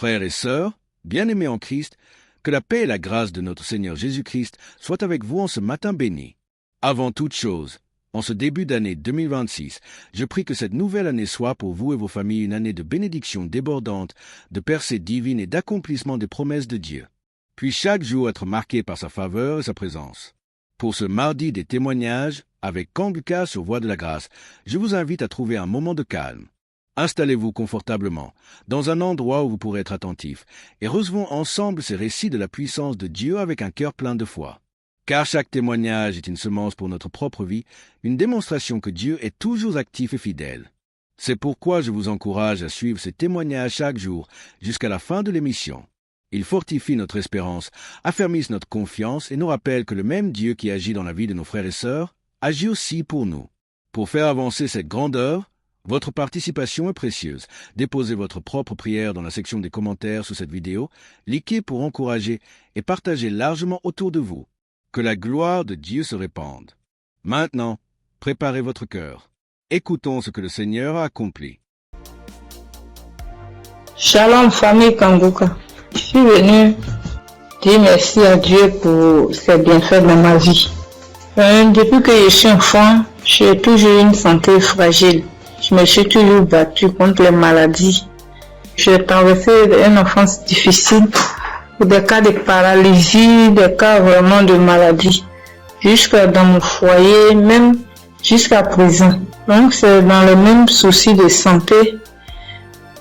frères et sœurs, bien-aimés en Christ, que la paix et la grâce de notre Seigneur Jésus-Christ soient avec vous en ce matin béni. Avant toute chose, en ce début d'année 2026, je prie que cette nouvelle année soit pour vous et vos familles une année de bénédiction débordante, de percée divine et d'accomplissement des promesses de Dieu. Puis chaque jour être marqué par sa faveur et sa présence. Pour ce mardi des témoignages, avec Kanguka sur Voie de la Grâce, je vous invite à trouver un moment de calme. Installez-vous confortablement, dans un endroit où vous pourrez être attentif, et recevons ensemble ces récits de la puissance de Dieu avec un cœur plein de foi. Car chaque témoignage est une semence pour notre propre vie, une démonstration que Dieu est toujours actif et fidèle. C'est pourquoi je vous encourage à suivre ces témoignages chaque jour, jusqu'à la fin de l'émission. Ils fortifient notre espérance, affermissent notre confiance et nous rappellent que le même Dieu qui agit dans la vie de nos frères et sœurs, agit aussi pour nous. Pour faire avancer cette grande œuvre, votre participation est précieuse. Déposez votre propre prière dans la section des commentaires sous cette vidéo, likez pour encourager et partagez largement autour de vous. Que la gloire de Dieu se répande. Maintenant, préparez votre cœur. Écoutons ce que le Seigneur a accompli. Shalom famille Kanguka. Je suis venu dire merci à Dieu pour ses bienfaits dans ma vie. Depuis que je suis enfant, j'ai toujours une santé fragile. Je me suis toujours battue contre les maladies. J'ai traversé une enfance difficile, des cas de paralysie, des cas vraiment de maladie, jusqu'à dans mon foyer, même jusqu'à présent. Donc c'est dans le même souci de santé.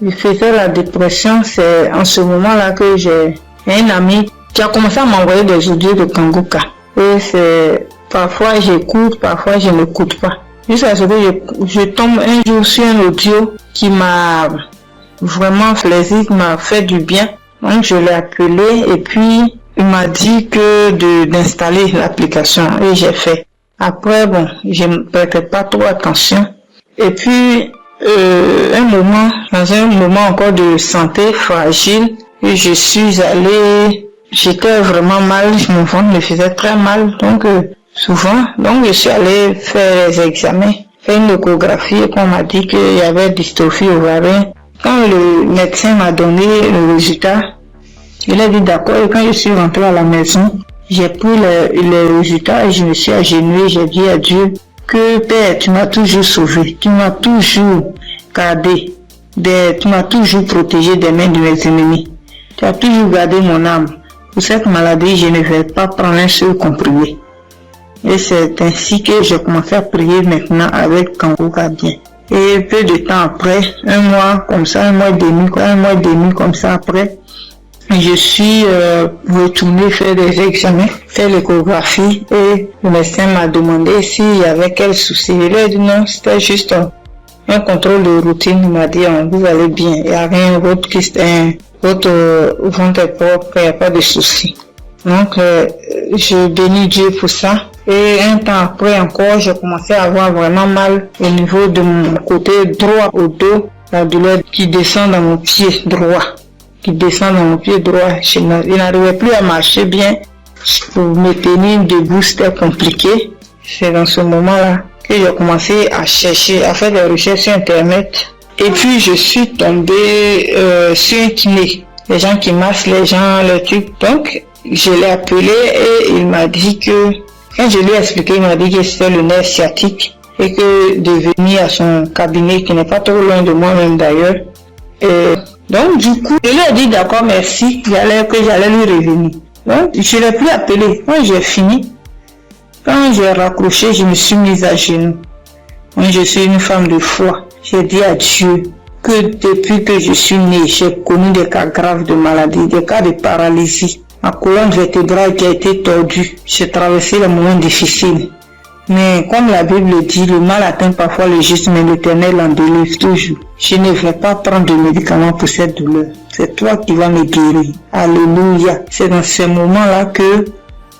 Je faisais la dépression, c'est en ce moment-là que j'ai un ami qui a commencé à m'envoyer des audios de Kanguka. Et c'est parfois j'écoute, parfois je n'écoute pas. Jusqu'à ce que je tombe un jour sur un audio qui m'a vraiment plaisir, qui m'a fait du bien. Donc je l'ai appelé et puis il m'a dit que d'installer l'application et j'ai fait. Après bon, je ne prêtais pas trop attention. Et puis dans un moment encore de santé fragile, et je suis allée, j'étais vraiment mal, mon ventre me faisait très mal, donc souvent, donc je suis allée faire les examens, faire une échographie et qu'on m'a dit qu'il y avait dystrophie ovarienne. Quand le médecin m'a donné le résultat, il a dit d'accord, et quand je suis rentrée à la maison, j'ai pris les résultats et je me suis agenouillée, j'ai dit à Dieu que Père, tu m'as toujours sauvé, tu m'as toujours gardé, tu m'as toujours protégé des mains de mes ennemis, tu as toujours gardé mon âme. Pour cette maladie, je ne vais pas prendre un seul comprimé. Et c'est ainsi que j'ai commencé à prier maintenant avec Kanguka bien. Et peu de temps après, un mois et demi comme ça après, je suis retournée faire des examens, faire l'échographie et le médecin m'a demandé s'il y avait quel souci. Il lui a dit non, c'était juste un contrôle de routine. Il m'a dit vous allez bien, il n'y a rien d'autre qui votre ventre est propre, il n'y a pas de souci. Donc je bénis Dieu pour ça. Et un temps après encore, j'ai commencé à avoir vraiment mal au niveau de mon côté droit au dos, la douleur qui descend dans mon pied droit. Je n'arrivais plus à marcher bien. Pour me tenir debout, c'était compliqué. C'est dans ce moment-là que j'ai commencé à chercher, à faire des recherches sur Internet. Et puis, je suis tombée sur un kiné. Les gens qui massent les gens, les trucs. Donc, je l'ai appelé et il m'a dit que, quand je lui ai expliqué, il m'a dit que c'était le nerf sciatique et que de venir à son cabinet, qui n'est pas trop loin de moi-même d'ailleurs. Donc, du coup, je lui ai dit d'accord, merci, que j'allais lui revenir. Donc, je l'ai plus appelé. Quand j'ai fini, quand j'ai raccroché, je me suis mise à genoux. Moi, je suis une femme de foi. J'ai dit à Dieu que depuis que je suis née, j'ai connu des cas graves de maladie, des cas de paralysie. Ma colonne vertébrale qui a été tordue. J'ai traversé les moments difficiles. Mais comme la Bible dit, le mal atteint parfois le juste, mais l'Éternel en délivre toujours. Je ne vais pas prendre de médicaments pour cette douleur. C'est toi qui vas me guérir. Alléluia. C'est dans ces moments-là que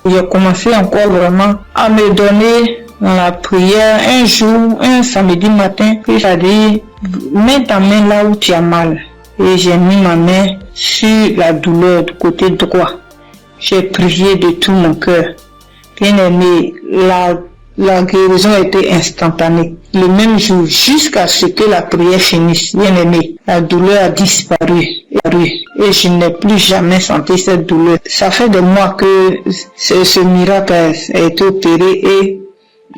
j'ai commencé encore vraiment à me donner dans la prière. Un jour, un samedi matin, j'ai dit, mets ta main là où tu as mal. Et j'ai mis ma main sur la douleur du côté droit. J'ai prié de tout mon cœur. Bien aimé, La guérison était instantanée. Le même jour, jusqu'à ce que la prière finisse, bien aimé, la douleur a disparu. Et je n'ai plus jamais senti cette douleur. Ça fait des mois que ce miracle a été opéré et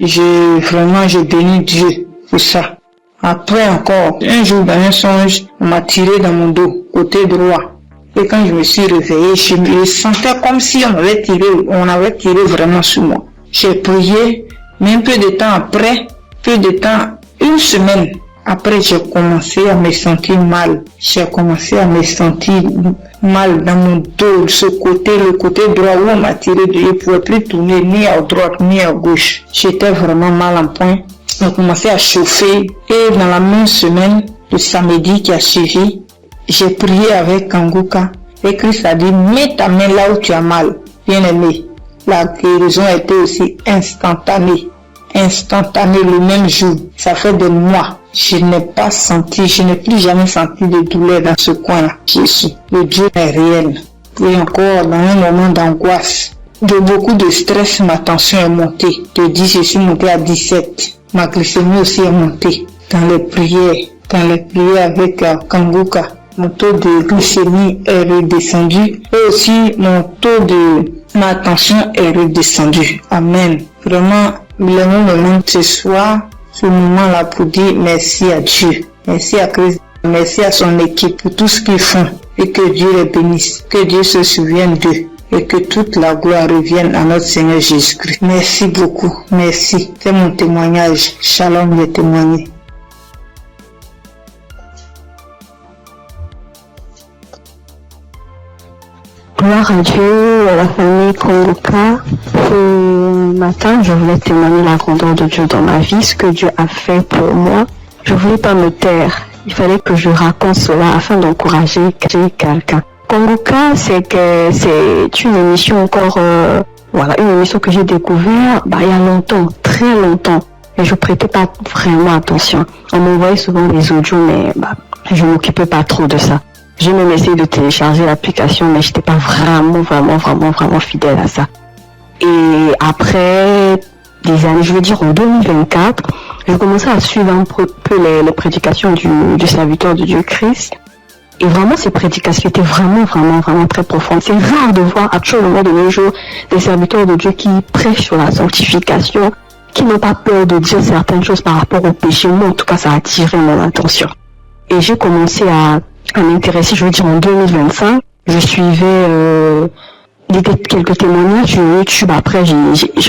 je bénis Dieu pour ça. Après encore, un jour dans un songe, on m'a tiré dans mon dos, côté droit. Et quand je me suis réveillé, je me sentais comme si on avait tiré vraiment sur moi. J'ai prié, mais un peu de temps après, une semaine après, j'ai commencé à me sentir mal. J'ai commencé à me sentir mal dans mon dos, le côté droit où on m'a tiré, je ne pouvais plus tourner ni à droite ni à gauche. J'étais vraiment mal en point. On a commencé à chauffer et dans la même semaine, le samedi qui a suivi, j'ai prié avec Kanguka et Christ a dit, mets ta main là où tu as mal. Bien aimé, la guérison a été aussi instantanée le même jour. Ça fait des mois. Je n'ai plus jamais senti de douleur dans ce coin-là. Le Dieu est réel. Et encore, dans un moment d'angoisse, de beaucoup de stress, ma tension est montée. De 10, je suis montée à 17. Ma glycémie aussi est montée. Dans les prières avec Kanguka, mon taux de glycémie est redescendu. Et aussi, ma tension est redescendue. Amen. Vraiment, le moment ce soir, ce moment-là pour dire merci à Dieu. Merci à Christ. Merci à son équipe pour tout ce qu'ils font. Et que Dieu les bénisse. Que Dieu se souvienne d'eux. Et que toute la gloire revienne à notre Seigneur Jésus-Christ. Merci beaucoup. Merci. C'est mon témoignage. Shalom, j'ai témoigné. Gloire à Dieu, à la famille Kongoka. Ce matin, je voulais témoigner la grandeur de Dieu dans ma vie, ce que Dieu a fait pour moi. Je voulais pas me taire. Il fallait que je raconte cela afin d'encourager quelqu'un. Kongoka, c'est une émission encore, une émission que j'ai découvert, il y a longtemps, très longtemps. Et je prêtais pas vraiment attention. On m'envoyait souvent des audios, mais je m'occupais pas trop de ça. J'ai même essayé de télécharger l'application, mais j'étais pas vraiment fidèle à ça. Et après des années, je veux dire en 2024, j'ai commencé à suivre un peu les prédications du serviteur de Dieu Christ. Et vraiment, ces prédications étaient vraiment très profondes. C'est rare de voir actuellement de nos jours des serviteurs de Dieu qui prêchent sur la sanctification, qui n'ont pas peur de dire certaines choses par rapport au péché. Moi, en tout cas, ça a attiré mon attention. Et j'ai commencé à m'intéresser, je veux dire en 2025, je suivais quelques témoignages sur YouTube. Après,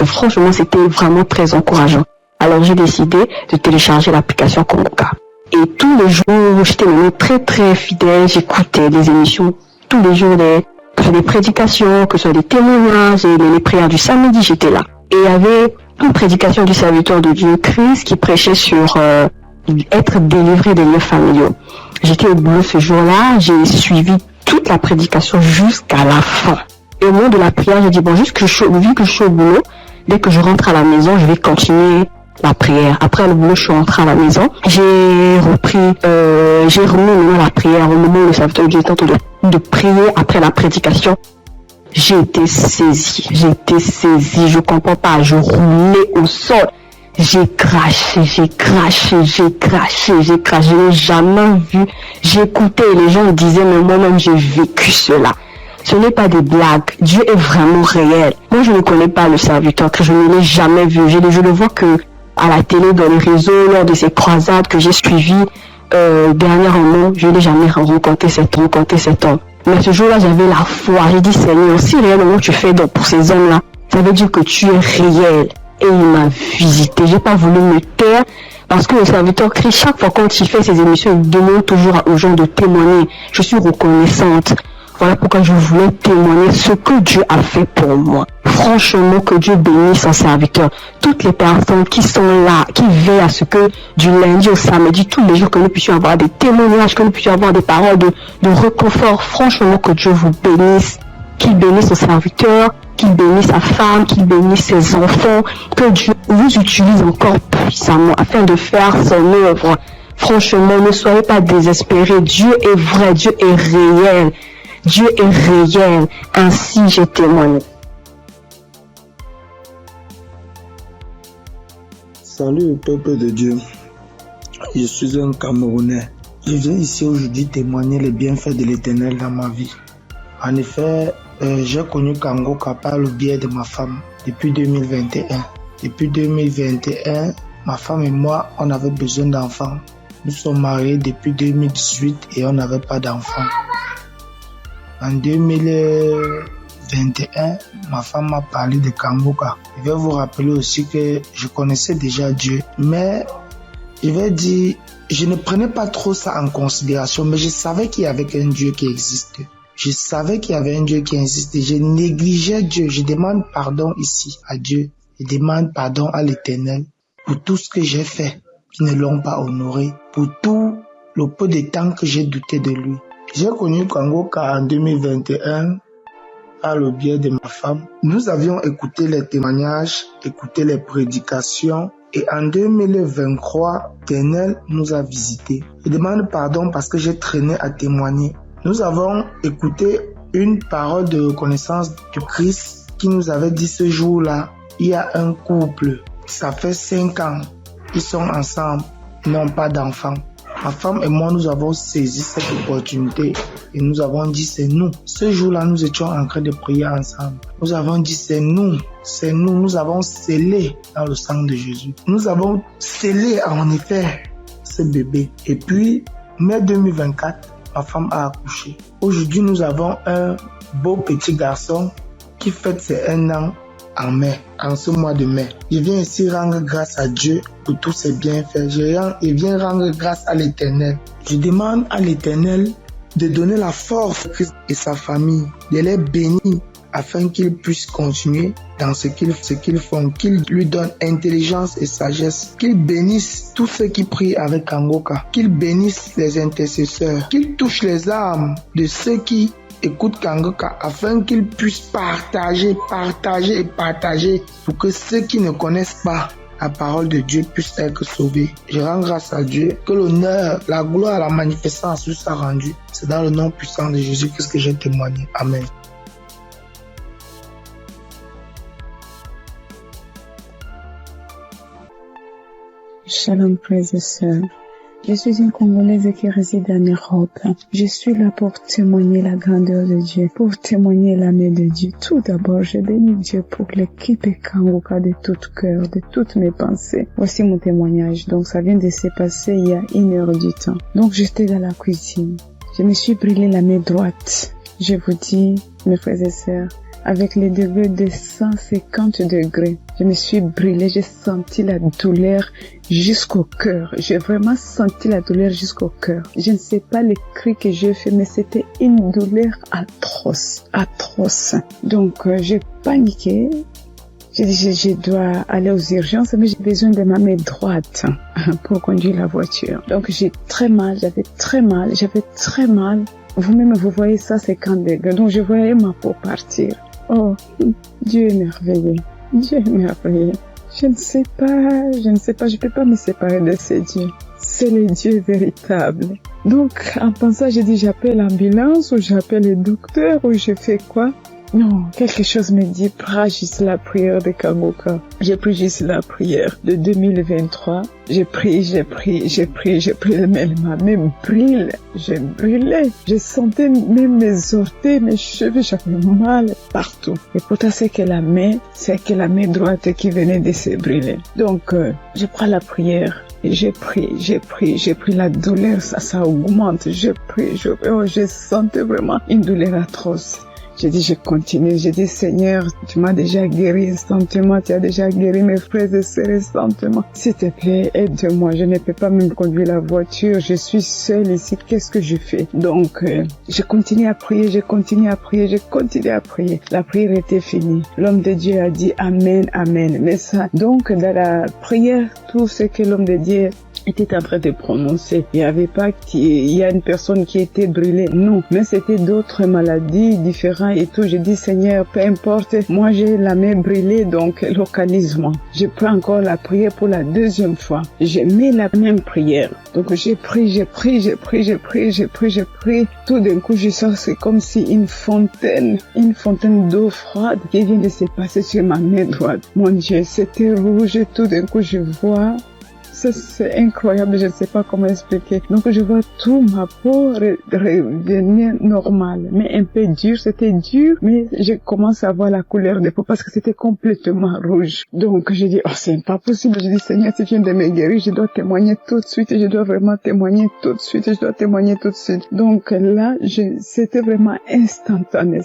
franchement, c'était vraiment très encourageant. Alors, j'ai décidé de télécharger l'application Kongoka. Et tous les jours, j'étais vraiment très fidèle. J'écoutais des émissions tous les jours, que ce soit des prédications, que ce soit des témoignages, et les prières du samedi, j'étais là. Et il y avait une prédication du serviteur de Dieu Christ qui prêchait sur être délivré des lieux familiaux. J'étais au boulot ce jour-là, j'ai suivi toute la prédication jusqu'à la fin. Et au moment de la prière, j'ai dit, vu que je suis au boulot, dès que je rentre à la maison, je vais continuer la prière. Après le boulot, je suis rentrée à la maison. J'ai remis la prière au moment où le serviteur de Dieu était en train de prier après la prédication. J'ai été saisie, je comprends pas, je roulais au sol. J'ai craché, je n'ai jamais vu. J'écoutais et les gens me disaient, mais moi-même j'ai vécu cela. Ce n'est pas des blagues, Dieu est vraiment réel. Moi je ne connais pas le serviteur, que je ne l'ai jamais vu. Je le vois que à la télé, dans les réseaux, lors de ces croisades que j'ai suivies dernièrement, je n'ai jamais rencontré cet homme. Mais ce jour-là, j'avais la foi. J'ai dit, Seigneur, si réellement tu fais donc pour ces hommes-là, ça veut dire que tu es réel. Et il m'a visité. J'ai pas voulu me taire parce que le serviteur Christ, chaque fois quand il fait ses émissions, il demande toujours aux gens de témoigner. Je suis reconnaissante. Voilà pourquoi je voulais témoigner ce que Dieu a fait pour moi. Franchement, que Dieu bénisse son serviteur. Toutes les personnes qui sont là, qui veillent à ce que du lundi au samedi, tous les jours, que nous puissions avoir des témoignages, que nous puissions avoir des paroles de réconfort. Franchement, que Dieu vous bénisse. Qu'il bénisse son serviteur, qu'il bénisse sa femme, qu'il bénisse ses enfants. Que Dieu vous utilise encore puissamment afin de faire son œuvre. Franchement, ne soyez pas désespérés. Dieu est vrai, Dieu est réel. Dieu est réel. Ainsi, j'ai témoigné. Salut peuple de Dieu, je suis un Camerounais. Je viens ici aujourd'hui témoigner les bienfaits de l'Éternel dans ma vie. En effet, j'ai connu Kangoka par le biais de ma femme depuis 2021. Depuis 2021, ma femme et moi, on avait besoin d'enfants. Nous sommes mariés depuis 2018 et on n'avait pas d'enfants. En 2021, ma femme m'a parlé de Kangoka. Je vais vous rappeler aussi que je connaissais déjà Dieu, mais je vais dire, je ne prenais pas trop ça en considération, mais je savais qu'il y avait un Dieu qui existe. Je savais qu'il y avait un Dieu qui existait. Je négligeais Dieu. Je demande pardon ici à Dieu. Je demande pardon à l'Éternel pour tout ce que j'ai fait qui ne l'ont pas honoré, pour tout le peu de temps que j'ai douté de lui. J'ai connu Kangoka en 2021 par le biais de ma femme. Nous avions écouté les témoignages, écouté les prédications et en 2023, l'Éternel nous a visités. Je demande pardon parce que j'ai traîné à témoigner. Nous avons écouté une parole de reconnaissance du Christ qui nous avait dit ce jour-là, il y a un couple, ça fait 5 ans, ils sont ensemble, ils n'ont pas d'enfants. Ma femme et moi, nous avons saisi cette opportunité et nous avons dit c'est nous. Ce jour-là, nous étions en train de prier ensemble. Nous avons dit c'est nous, nous avons scellé dans le sang de Jésus. Nous avons scellé en effet ce bébé. Et puis, mai 2024, ma femme a accouché. Aujourd'hui, nous avons un beau petit garçon qui fête ses 1 an en mai, en ce mois de mai. Je viens ici rendre grâce à Dieu pour tous ses bienfaits. Je viens rendre grâce à l'Éternel. Je demande à l'Éternel de donner la force à Christ et sa famille, de les bénir afin qu'ils puissent continuer dans ce qu'ils font, qu'il lui donne intelligence et sagesse, qu'il bénisse tous ceux qui prient avec Kangoka, qu'il bénisse les intercesseurs, qu'il touche les âmes de ceux qui écoutent Kangoka afin qu'ils puissent partager pour que ceux qui ne connaissent pas la parole de Dieu puissent être sauvés. Je rends grâce à Dieu, que l'honneur, la gloire, la manifestance lui soit rendue. C'est dans le nom puissant de Jésus-Christ que j'ai témoigné. Amen. Shalom, frères et sœurs. Je suis une Congolaise qui réside en Europe. Je suis là pour témoigner la grandeur de Dieu, pour témoigner la main de Dieu. Tout d'abord, je bénis Dieu pour l'équipe Kangoka de tout cœur, de toutes mes pensées. Voici mon témoignage. Donc, ça vient de se passer il y a 1 heure du temps. Donc, j'étais dans la cuisine. Je me suis brûlé la main droite. Je vous dis, mes frères et sœurs, avec les degrés de 150 degrés. Je me suis brûlée, j'ai senti la douleur jusqu'au cœur. J'ai vraiment senti la douleur jusqu'au cœur. Je ne sais pas les cris que j'ai fait, mais c'était une douleur atroce. Donc, j'ai paniqué. J'ai dit, je dois aller aux urgences, mais j'ai besoin de ma main droite pour conduire la voiture. Donc, j'avais très mal. Vous-même, vous voyez ça, 50 degrés. Donc, je voyais ma peau partir. Oh, Dieu est merveilleux. Je ne sais pas, je peux pas me séparer de ce Dieu. C'est le Dieu véritable. Donc, en pensant, j'ai dit, j'appelle l'ambulance ou j'appelle le docteur ou je fais quoi? Non, quelque chose me dit, prends juste la prière de Kangoka. J'ai pris juste la prière de 2023. J'ai pris, mais ma main brûle. Je brûlais. Je sentais même mes orteils, mes cheveux, j'avais mal partout. Et pourtant, c'est que la main droite qui venait de se brûler. Donc, je prends la prière. Et j'ai pris la douleur, ça augmente. Je sentais vraiment une douleur atroce. J'ai dit, je continue. J'ai dit, Seigneur, tu m'as déjà guéri instantanément. Tu as déjà guéri mes frères et sœurs instantanément. S'il te plaît, aide-moi. Je ne peux pas même conduire la voiture. Je suis seule ici. Qu'est-ce que je fais? Donc, je continue à prier. La prière était finie. L'homme de Dieu a dit Amen, Amen. Mais ça, donc, dans la prière, tout ce que l'homme de Dieu était en train de prononcer. Il n'y avait pas qu'il y a une personne qui était brûlée. Non, mais c'était d'autres maladies différentes et tout. J'ai dit, Seigneur, peu importe, moi j'ai la main brûlée, donc localise-moi. Je prends encore la prière pour la deuxième fois. Je mets la même prière. Donc j'ai pris. Tout d'un coup, je sens, c'est comme si une fontaine d'eau froide qui vient de se passer sur ma main droite. Mon Dieu, c'était rouge. Tout d'un coup, je vois. Ça, c'est incroyable, je ne sais pas comment expliquer. Donc, je vois tout ma peau revenir normale, mais un peu dur. C'était dur, mais je commence à voir la couleur des peaux parce que c'était complètement rouge. Donc, je dis, oh, c'est pas possible. Je dis, Seigneur, si tu viens de me guérir, je dois témoigner tout de suite. Je dois vraiment témoigner tout de suite. Je dois témoigner tout de suite. Donc, là, c'était vraiment instantané.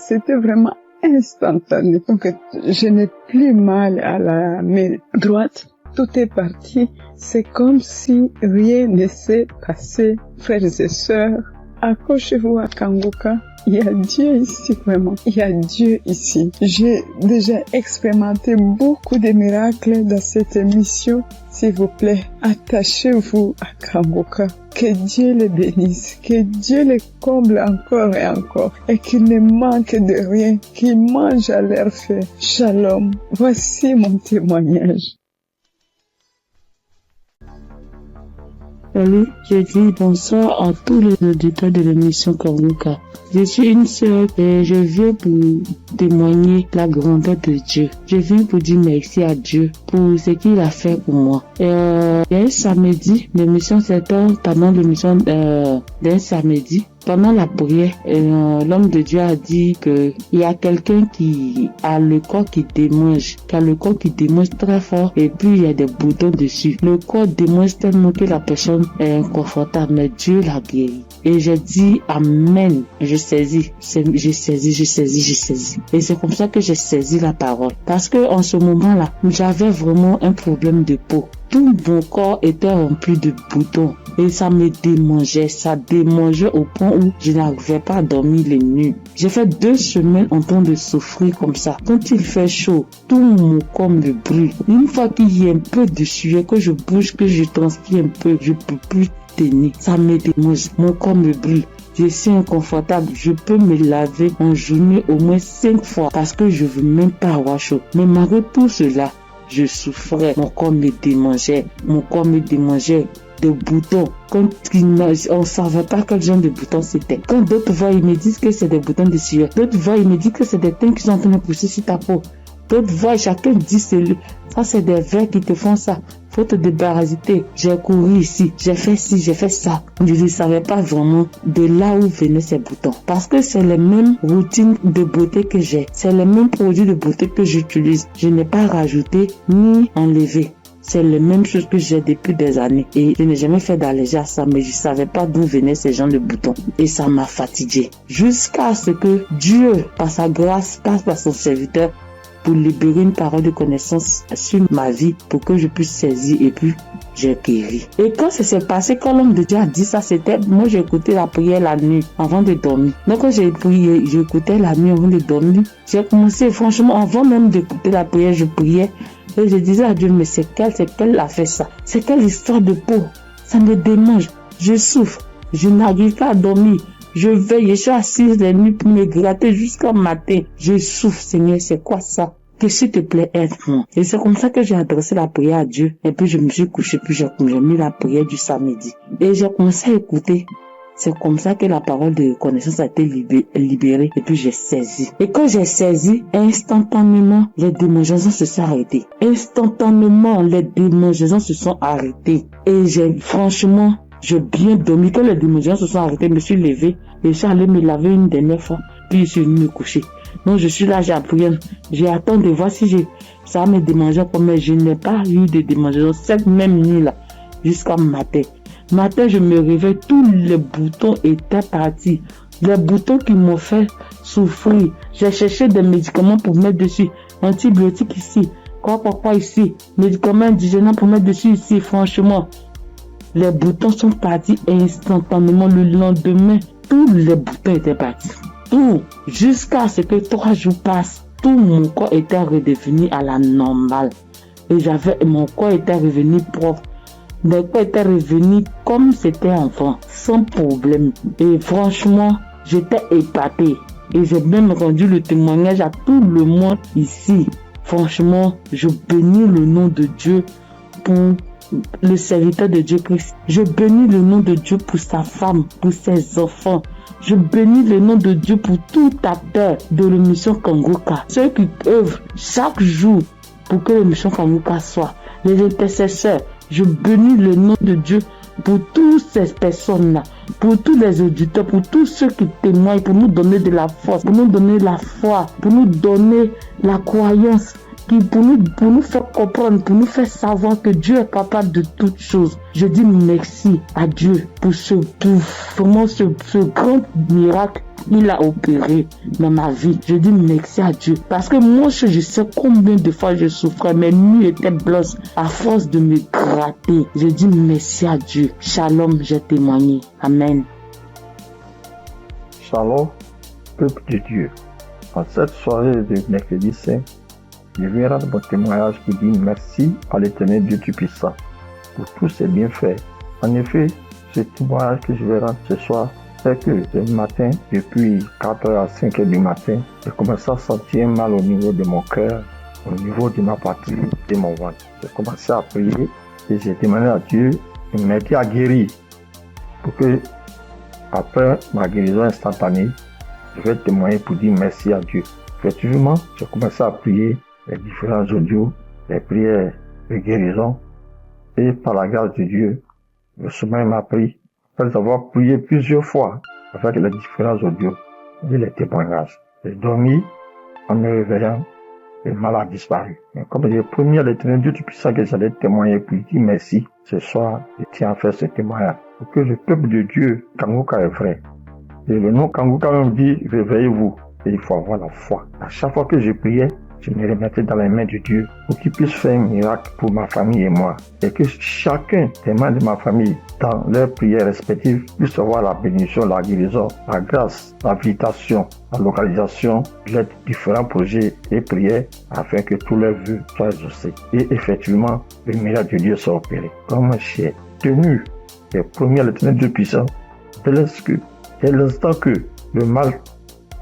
Donc, je n'ai plus mal à la main droite. Tout est parti. C'est comme si rien ne s'est passé. Frères et sœurs, accrochez-vous à Kangoka. Il y a Dieu ici, vraiment. Il y a Dieu ici. J'ai déjà expérimenté beaucoup de miracles dans cette émission. S'il vous plaît, attachez-vous à Kangoka. Que Dieu les bénisse, que Dieu les comble encore et encore, et qu'il ne manque de rien, qu'il mange à leur faim. Shalom. Voici mon témoignage. Salut, je dis bonsoir à tous les auditeurs de l'émission Kangoka. Je suis une sœur et je viens pour témoigner la grandeur de Dieu. Je viens pour dire merci à Dieu pour ce qu'il a fait pour moi. Il y a un samedi, l'émission c'était pendant l'émission d'un samedi. Pendant la prière, l'homme de Dieu a dit que il y a quelqu'un qui a le corps qui démange, très fort et puis il y a des boutons dessus. Le corps démange tellement que la personne est inconfortable, mais Dieu l'a guéri. Et j'ai dit Amen. Je saisis. Et c'est comme ça que j'ai saisi la parole. Parce que en ce moment-là, j'avais vraiment un problème de peau. Tout mon corps était rempli de boutons et ça me démangeait. Ça démangeait au point où je n'arrivais pas à dormir les nuits. J'ai fait 2 semaines en train de souffrir comme ça. Quand il fait chaud, tout mon corps me brûle. Une fois qu'il y a un peu de sueur, que je bouge, que je transpire un peu, je peux plus tenir. Ça me démange. Mon corps me brûle. Je suis inconfortable. Je peux me laver en journée au moins 5 fois parce que je veux même pas avoir chaud. Mais malgré tout cela, je souffrais, mon corps me démangeait de boutons. Quand on ne savait pas quel genre de boutons c'était. Quand d'autres voient, ils me disent que c'est des boutons de sueur. D'autres voient, ils me disent que c'est des teintes qui sont en train de pousser sur ta peau. D'autres voient, chacun dit ça c'est des vers qui te font ça. Faut te débarrasser. J'ai couru ici, j'ai fait ci, j'ai fait ça. Je ne savais pas vraiment de là où venaient ces boutons. Parce que c'est les mêmes routines de beauté que j'ai. C'est les mêmes produits de beauté que j'utilise. Je n'ai pas rajouté ni enlevé. C'est les mêmes choses que j'ai depuis des années. Et je n'ai jamais fait d'allergie à ça, mais je ne savais pas d'où venaient ces gens de boutons. Et ça m'a fatigué. Jusqu'à ce que Dieu, par sa grâce, passe par son serviteur pour libérer une parole de connaissance sur ma vie pour que je puisse saisir et puis j'ai guéri. Et quand ça s'est passé, quand l'homme de Dieu a dit ça, c'était, moi j'ai écouté la prière la nuit avant de dormir. Donc quand j'ai prié, j'écoutais la nuit avant de dormir. J'ai commencé, franchement, avant même d'écouter la prière, je priais et je disais à Dieu, mais c'est quelle a fait ça? C'est quelle histoire de peau? Ça me démange, je souffre, je n'arrive pas à dormir. Je veille, je suis assise les nuits pour me gratter jusqu'au matin. Je souffre, Seigneur, c'est quoi ça? Que s'il te plaît, aide-moi. Et c'est comme ça que j'ai adressé la prière à Dieu. Et puis je me suis couché, puis j'ai mis la prière du samedi. Et j'ai commencé à écouter. C'est comme ça que la parole de connaissance a été libérée. Et puis j'ai saisi. Et quand j'ai saisi, instantanément, les démangeaisons se sont arrêtées. Instantanément, les démangeaisons se sont arrêtées. Et franchement, j'ai bien dormi. Quand les démangeaisons se sont arrêtées, je me suis levé et je suis allé me laver une dernière fois. Puis je suis venu me coucher. Donc je suis là, j'ai appris. J'ai attendu de voir si ça me démangeait comme, mais je n'ai pas eu de démangeaison cette même nuit-là jusqu'à matin. Matin, je me réveille, tous les boutons étaient partis. Les boutons qui m'ont fait souffrir. J'ai cherché des médicaments pour mettre dessus. Antibiotiques ici. Quoi ici. Médicaments indigènes pour mettre dessus ici. Franchement, les boutons sont partis instantanément. Le lendemain, tous les boutons étaient partis. Tout. Jusqu'à ce que 3 jours passent, tout mon corps était redevenu à la normale. Et mon corps était revenu propre. Mes corps étaient revenus comme c'était enfant, sans problème. Et franchement, j'étais épatée. Et j'ai même rendu le témoignage à tout le monde ici. Franchement, je bénis le nom de Dieu pour le serviteur de Dieu Christ. Je bénis le nom de Dieu pour sa femme, pour ses enfants. Je bénis le nom de Dieu pour tout acteur de l'émission Kangoka. Ceux qui œuvrent chaque jour pour que l'émission Kangoka soit. Les intercesseurs, je bénis le nom de Dieu pour toutes ces personnes-là, pour tous les auditeurs, pour tous ceux qui témoignent, pour nous donner de la force, pour nous donner la foi, pour nous donner la croyance, pour nous faire comprendre, pour nous faire savoir que Dieu est capable de toutes choses. Je dis merci à Dieu pour ce grand miracle qu'il a opéré dans ma vie. Je dis merci à Dieu. Parce que moi, je sais combien de fois je souffrais. Mes nuits étaient blanches à force de me gratter. Je dis merci à Dieu. Shalom, j'ai témoigné. Amen. Shalom, peuple de Dieu. En cette soirée de mercredi saint, je viens rendre mon témoignage pour dire merci à l'Éternel Dieu Tout-Puissant pour tous ses bienfaits. En effet, ce témoignage que je vais rendre ce soir, c'est que ce matin, depuis 4h à 5h du matin, j'ai commencé à sentir mal au niveau de mon cœur, au niveau de ma patrie, de mon ventre. J'ai commencé à prier et j'ai demandé à Dieu de m'aider à guérir pour que, après ma guérison instantanée, je vais témoigner pour dire merci à Dieu. Effectivement, j'ai commencé à prier les différents audios, les prières de guérison, et par la grâce de Dieu, le sommeil m'a pris. Après avoir prié plusieurs fois avec les différents audios et les témoignages, j'ai dormi en me réveillant, le mal a disparu. Mais comme j'ai promis à l'Éternel Dieu Tout-Puissant que j'allais témoigner pour lui dire merci, ce soir, je tiens à faire ce témoignage pour que le peuple de Dieu, Kangoka est vrai. Et le nom Kangoka même dit, réveillez-vous. Et il faut avoir la foi. À chaque fois que je priais, je me remettais dans les mains de Dieu pour qu'il puisse faire un miracle pour ma famille et moi. Et que chacun des membres de ma famille, dans leurs prières respectives, puisse avoir la bénédiction, la guérison, la grâce, l'habilitation, la localisation de différents projets et prières afin que tous leurs vœux soient exaucés. Et effectivement, le miracle de Dieu soit opéré. Comme j'ai tenu et promis à l'Éternel Dieu puissant, dès l'instant que le mal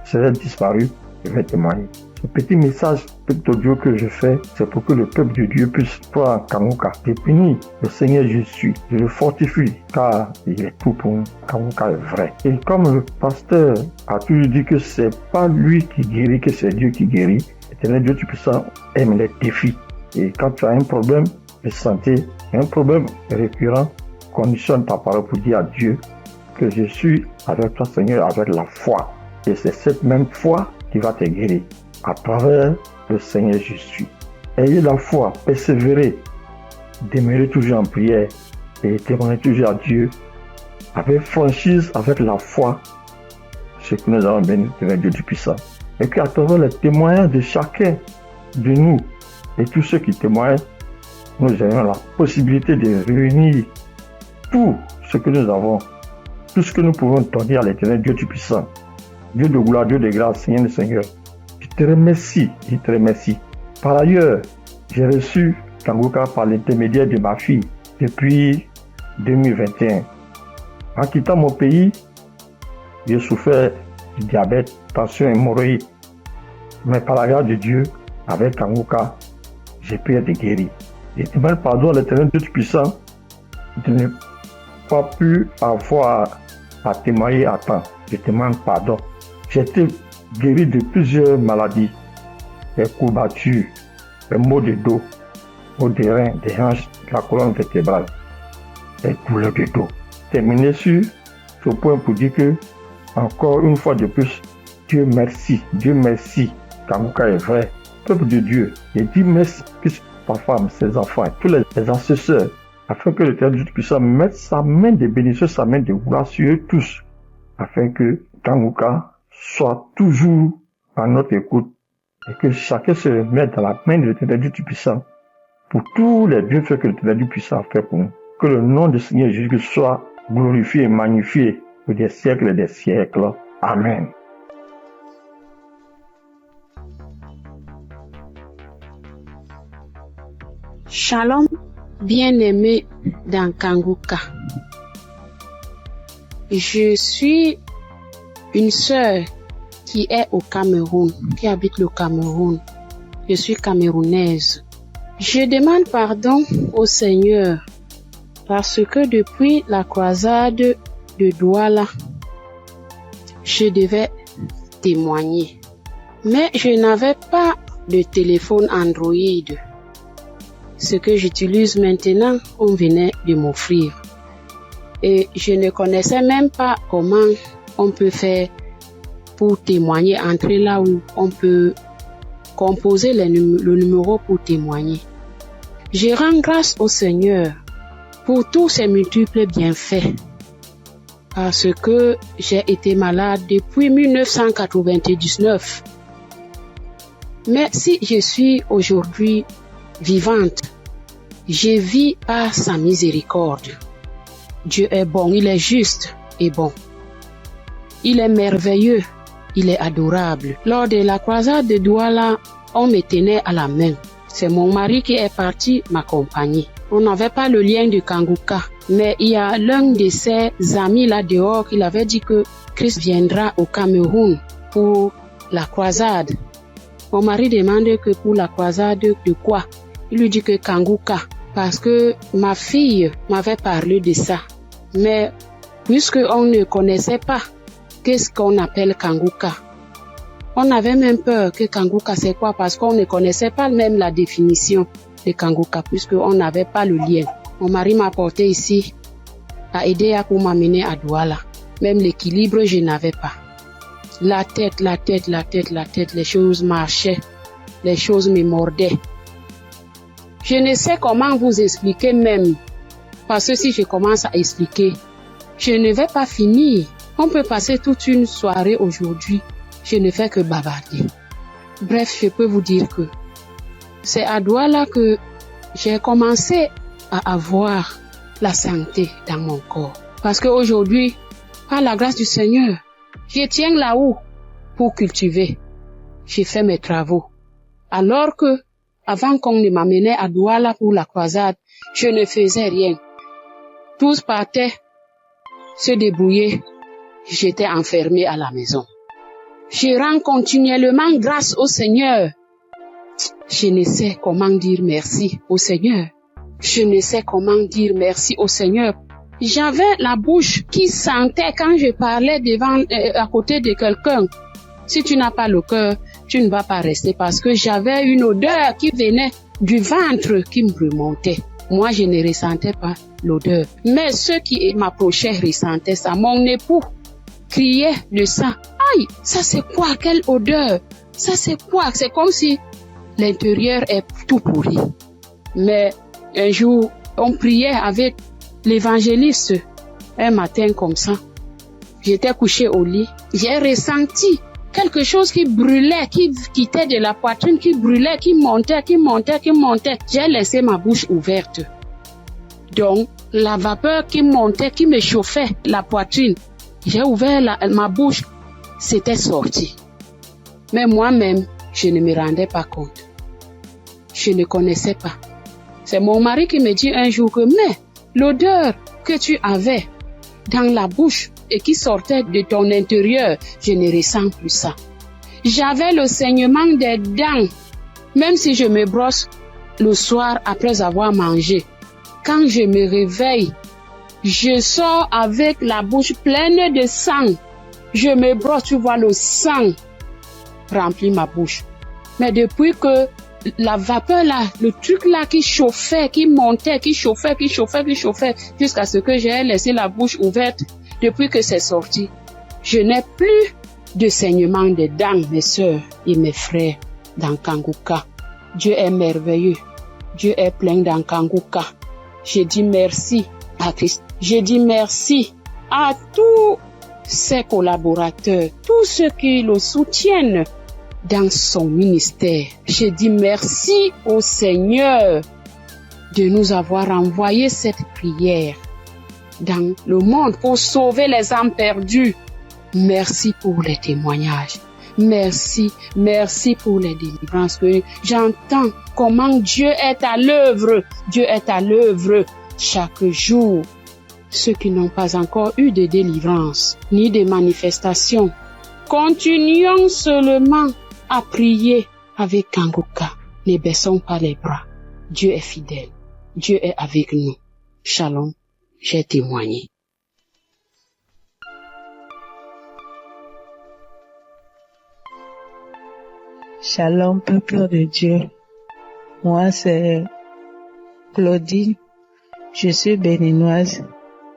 serait disparu, je vais témoigner. Ce petit message, petit audio que je fais, c'est pour que le peuple de Dieu puisse croire en Kangoka. Je bénis le Seigneur Jésus, je le fortifie, car il est tout pour nous. Kangoka est vrai. Et comme le pasteur a toujours dit que c'est pas lui qui guérit, que c'est Dieu qui guérit, l'Éternel Dieu Tout-Puissant aime les défis. Et quand tu as un problème de santé, un problème récurrent, conditionne ta parole pour dire à Dieu que je suis avec toi, Seigneur, avec la foi. Et c'est cette même foi qui va te guérir à travers le Seigneur Jésus. Ayez la foi, persévérez, demeurez toujours en prière et témoignez toujours à Dieu avec franchise, avec la foi, ce que nous avons béni de Dieu Tout-Puissant. Et qu'à travers les témoignages de chacun de nous et tous ceux qui témoignent, nous ayons la possibilité de réunir tout ce que nous avons, tout ce que nous pouvons donner à l'Éternel Dieu Tout-Puissant. Dieu de gloire, Dieu de grâce, Seigneur le Seigneur. Je te remercie. Par ailleurs, j'ai reçu Kangoka par l'intermédiaire de ma fille depuis 2021. En quittant mon pays, j'ai souffert du diabète, tension et hémorroïde. Mais par la grâce de Dieu, avec Kangoka, j'ai pu être guéri. Je demande pardon à l'Éternel Dieu Tout-Puissant de ne pas pu avoir à témoigner à temps. Je demande pardon. J'ai été guéri de plusieurs maladies, des courbatures, des maux de dos, maux des reins, des hanches, de la colonne vertébrale, des douleurs de dos. Terminé sur ce point pour dire que, encore une fois de plus, Dieu merci, Kangoka est vrai, peuple de Dieu. Et dis merci que ta femme, ses enfants, tous les assesseurs, afin que l'Éternel Dieu Tout-Puissant mette sa main de bénédiction, sa main de gloire sur eux tous, afin que Kangoka soit toujours à notre écoute et que chacun se mette dans la main de l'Éternel Dieu Tout-Puissant pour tous les bienfaits que l'Éternel Dieu Tout-Puissant a fait pour nous. Que le nom du Seigneur Jésus soit glorifié et magnifié pour des siècles et des siècles. Amen. Shalom, bien-aimés dans Kanguka, je suis une sœur qui est au Cameroun, qui habite le Cameroun. Je suis camerounaise. Je demande pardon au Seigneur parce que depuis la croisade de Douala, je devais témoigner. Mais je n'avais pas de téléphone Android. Ce que j'utilise maintenant, on venait de m'offrir. Et je ne connaissais même pas comment on peut faire pour témoigner, entrer là où on peut composer le numéro pour témoigner. Je rends grâce au Seigneur pour tous ses multiples bienfaits. Parce que j'ai été malade depuis 1999. Mais si je suis aujourd'hui vivante, je vis par sa miséricorde. Dieu est bon, il est juste et bon. Il est merveilleux, il est adorable. Lors de la croisade de Douala, on me tenait à la main. C'est mon mari qui est parti m'accompagner. On n'avait pas le lien de Kanguka, mais il y a l'un de ses amis là dehors qui avait dit que Christ viendra au Cameroun pour la croisade. Mon mari demande que pour la croisade de quoi? Il lui dit que Kanguka, parce que ma fille m'avait parlé de ça. Mais puisque on ne connaissait pas qu'est-ce qu'on appelle Kanguka, on avait même peur que Kanguka c'est quoi, parce qu'on ne connaissait pas même la définition de Kanguka, puisqu'on n'avait pas le lien. Mon mari m'a porté ici, a aidé pour m'amener à Douala. Même l'équilibre, je n'avais pas. La tête, les choses marchaient, les choses me mordaient. Je ne sais comment vous expliquer même, parce que si je commence à expliquer, je ne vais pas finir. On peut passer toute une soirée aujourd'hui, je ne fais que bavarder. Bref, je peux vous dire que c'est à Douala que j'ai commencé à avoir la santé dans mon corps. Parce qu'aujourd'hui, par la grâce du Seigneur, je tiens là-haut pour cultiver. J'ai fait mes travaux. Alors que, avant qu'on ne m'amenait à Douala pour la croisade, je ne faisais rien. Tous partaient se débrouiller. J'étais enfermée à la maison. Je rends continuellement grâce au Seigneur. Je ne sais comment dire merci au Seigneur. Je ne sais comment dire merci au Seigneur. J'avais la bouche qui sentait quand je parlais à côté de quelqu'un. Si tu n'as pas le cœur, tu ne vas pas rester, parce que j'avais une odeur qui venait du ventre qui me remontait. Moi, je ne ressentais pas l'odeur. Mais ceux qui m'approchaient ressentaient ça. Mon époux criait de ça. Aïe, ça c'est quoi? Quelle odeur? Ça c'est quoi? C'est comme si l'intérieur est tout pourri. Mais un jour, on priait avec l'évangéliste. Un matin comme ça, j'étais couchée au lit. J'ai ressenti quelque chose qui brûlait, qui quittait de la poitrine, qui brûlait, qui montait. J'ai laissé ma bouche ouverte. Donc, la vapeur qui montait, qui me chauffait la poitrine, j'ai ouvert ma bouche, c'était sorti. Mais moi-même, je ne me rendais pas compte. Je ne connaissais pas. C'est mon mari qui me dit un jour que, mais l'odeur que tu avais dans la bouche et qui sortait de ton intérieur, je ne ressens plus ça. J'avais le saignement des dents, même si je me brosse le soir après avoir mangé. Quand je me réveille, je sors avec la bouche pleine de sang. Je me brosse, tu vois, le sang remplit ma bouche. Mais depuis que la vapeur là, le truc là qui chauffait, qui montait, qui chauffait, jusqu'à ce que j'ai laissé la bouche ouverte, depuis que c'est sorti, je n'ai plus de saignement des dents, mes sœurs et mes frères dans Kanguka. Dieu est merveilleux. Dieu est plein dans Kanguka. Je dis merci à Christ. Je dis merci à tous ses collaborateurs, tous ceux qui le soutiennent dans son ministère. Je dis merci au Seigneur de nous avoir envoyé cette prière dans le monde pour sauver les âmes perdues. Merci pour les témoignages. Merci, merci pour les délivrances que j'entends. Comment Dieu est à l'œuvre. Dieu est à l'œuvre chaque jour. Ceux qui n'ont pas encore eu de délivrance, ni de manifestation, continuons seulement à prier avec Kangoka. Ne baissons pas les bras. Dieu est fidèle. Dieu est avec nous. Shalom, j'ai témoigné. Shalom, peuple de Dieu. Moi, c'est Claudine. Je suis béninoise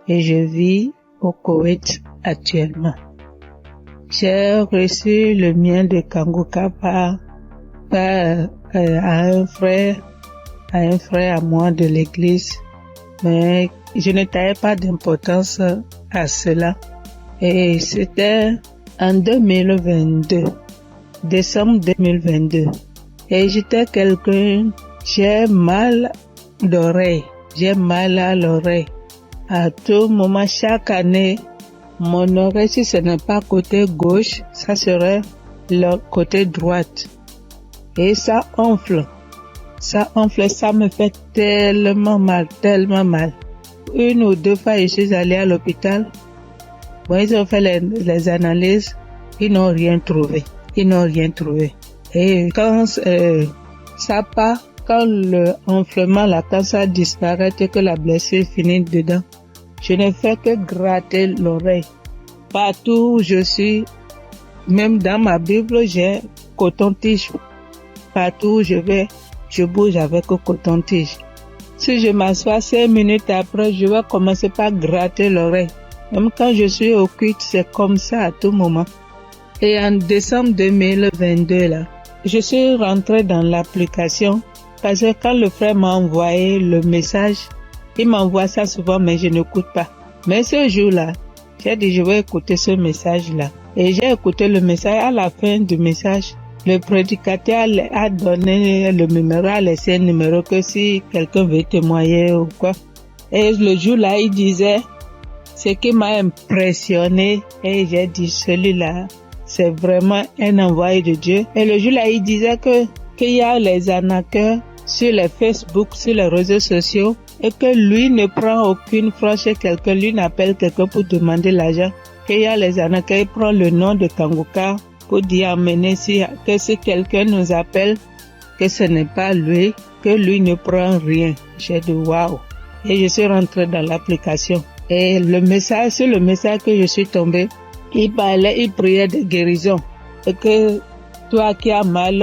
et je vis au Koweït actuellement. J'ai reçu le mien de Kangoka par à un frère à moi de l'église, mais je ne taillais pas d'importance à cela. Et c'était en 2022, décembre 2022. Et j'étais quelqu'un, j'ai mal d'oreille, j'ai mal à l'oreille. À tout moment, chaque année, mon oreille, si ce n'est pas côté gauche, ça serait le côté droite. Et ça enfle, ça me fait tellement mal. Une ou deux fois, je suis allée à l'hôpital. Bon, ils ont fait les analyses, ils n'ont rien trouvé. Et quand ça part, quand le enflement, quand ça disparaît et que la blessure finit dedans, je ne fais que gratter l'oreille. Partout où je suis, même dans ma Bible, j'ai coton-tige. Partout où je vais, je bouge avec le coton-tige. Si je m'assois 5 minutes après, je vais commencer par gratter l'oreille. Même quand je suis au culte, c'est comme ça à tout moment. Et en décembre 2022, là, je suis rentrée dans l'application parce que quand le frère m'a envoyé le message, il m'envoie ça souvent, mais je n'écoute pas. Mais ce jour-là, j'ai dit, je vais écouter ce message-là. Et j'ai écouté le message. À la fin du message, le prédicateur a donné le numéro, a laissé un numéro que si quelqu'un veut témoigner ou quoi. Et le jour-là, il disait, ce qui m'a impressionné, et j'ai dit, celui-là, c'est vraiment un envoyé de Dieu. Et le jour-là, il disait qu'il y a les arnaqueurs sur les Facebook, sur les réseaux sociaux, et que lui ne prend aucune frange chez quelqu'un, lui n'appelle quelqu'un pour demander l'argent. Qu'il y a les arnaqueurs, il prend le nom de Kangoka pour dire amener que si quelqu'un nous appelle, que ce n'est pas lui, que lui ne prend rien. J'ai dit waouh. Et je suis rentrée dans l'application. Et sur le message que je suis tombée, il priait de guérison. Et que toi qui as mal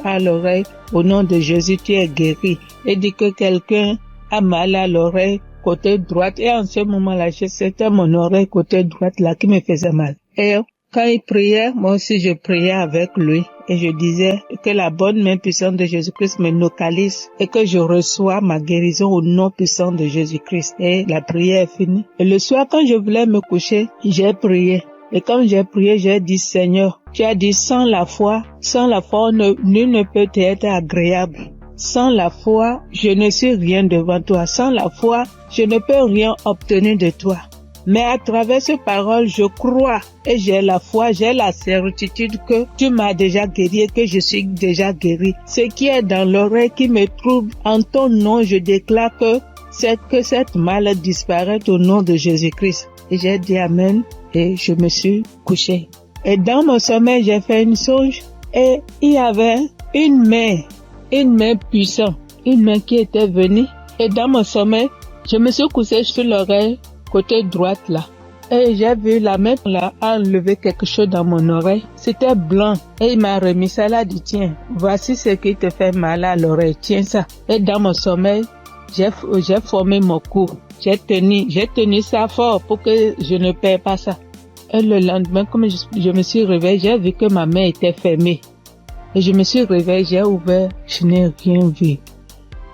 à l'oreille, au nom de Jésus, tu es guéri. Et dit que quelqu'un a mal à l'oreille côté droite. Et en ce moment-là, c'était mon oreille côté droite là qui me faisait mal. Et quand il priait, moi aussi je priais avec lui. Et je disais que la bonne main puissante de Jésus-Christ me localise et que je reçois ma guérison au nom puissant de Jésus-Christ. Et la prière est finie. Et le soir, quand je voulais me coucher, j'ai prié. Et quand j'ai prié, j'ai dit, Seigneur, tu as dit, sans la foi, nul ne peut être agréable. Sans la foi, je ne suis rien devant toi. Sans la foi, je ne peux rien obtenir de toi. Mais à travers ces paroles, je crois et j'ai la foi, j'ai la certitude que tu m'as déjà guéri et que je suis déjà guéri. Ce qui est dans l'oreille qui me trouble, en ton nom, je déclare que cette maladie disparaît au nom de Jésus-Christ. Et j'ai dit Amen et je me suis couché. Et dans mon sommeil, j'ai fait une songe et il y avait une main puissante, une main qui était venue. Et dans mon sommeil, je me suis couché sur l'oreille côté droite là. Et j'ai vu la main là enlever quelque chose dans mon oreille. C'était blanc. Et il m'a remis ça là, dit tiens, voici ce qui te fait mal à l'oreille, tiens ça. Et dans mon sommeil, j'ai formé mon cou. J'ai tenu ça fort pour que je ne perds pas ça. Et le lendemain, comme je me suis réveillée, j'ai vu que ma main était fermée. Et je me suis réveillée, j'ai ouvert, je n'ai rien vu.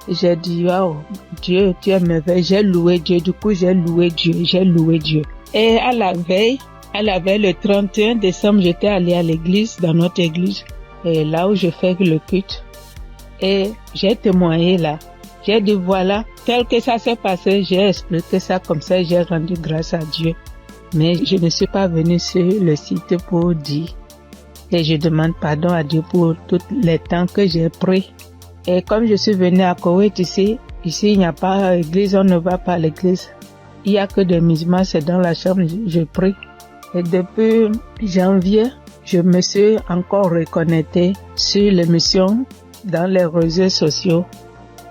J'ai dit, wow, Dieu, tu es merveilleux. J'ai loué Dieu. Du coup, j'ai loué Dieu. Et à la veille, le 31 décembre, j'étais allée à l'église, dans notre église, et là où je fais le culte. Et j'ai témoigné là. J'ai dit, voilà, tel que ça s'est passé, j'ai expliqué ça comme ça, j'ai rendu grâce à Dieu. mais je ne suis pas venue sur le site pour dire. Et je demande pardon à Dieu pour tous les temps que j'ai pris. Et comme je suis venue à Koweït ici il n'y a pas d'église, on ne va pas à l'église. Il n'y a que des musulmans, c'est dans la chambre, je prie. Et depuis janvier, je me suis encore reconnectée sur l'émission dans les réseaux sociaux,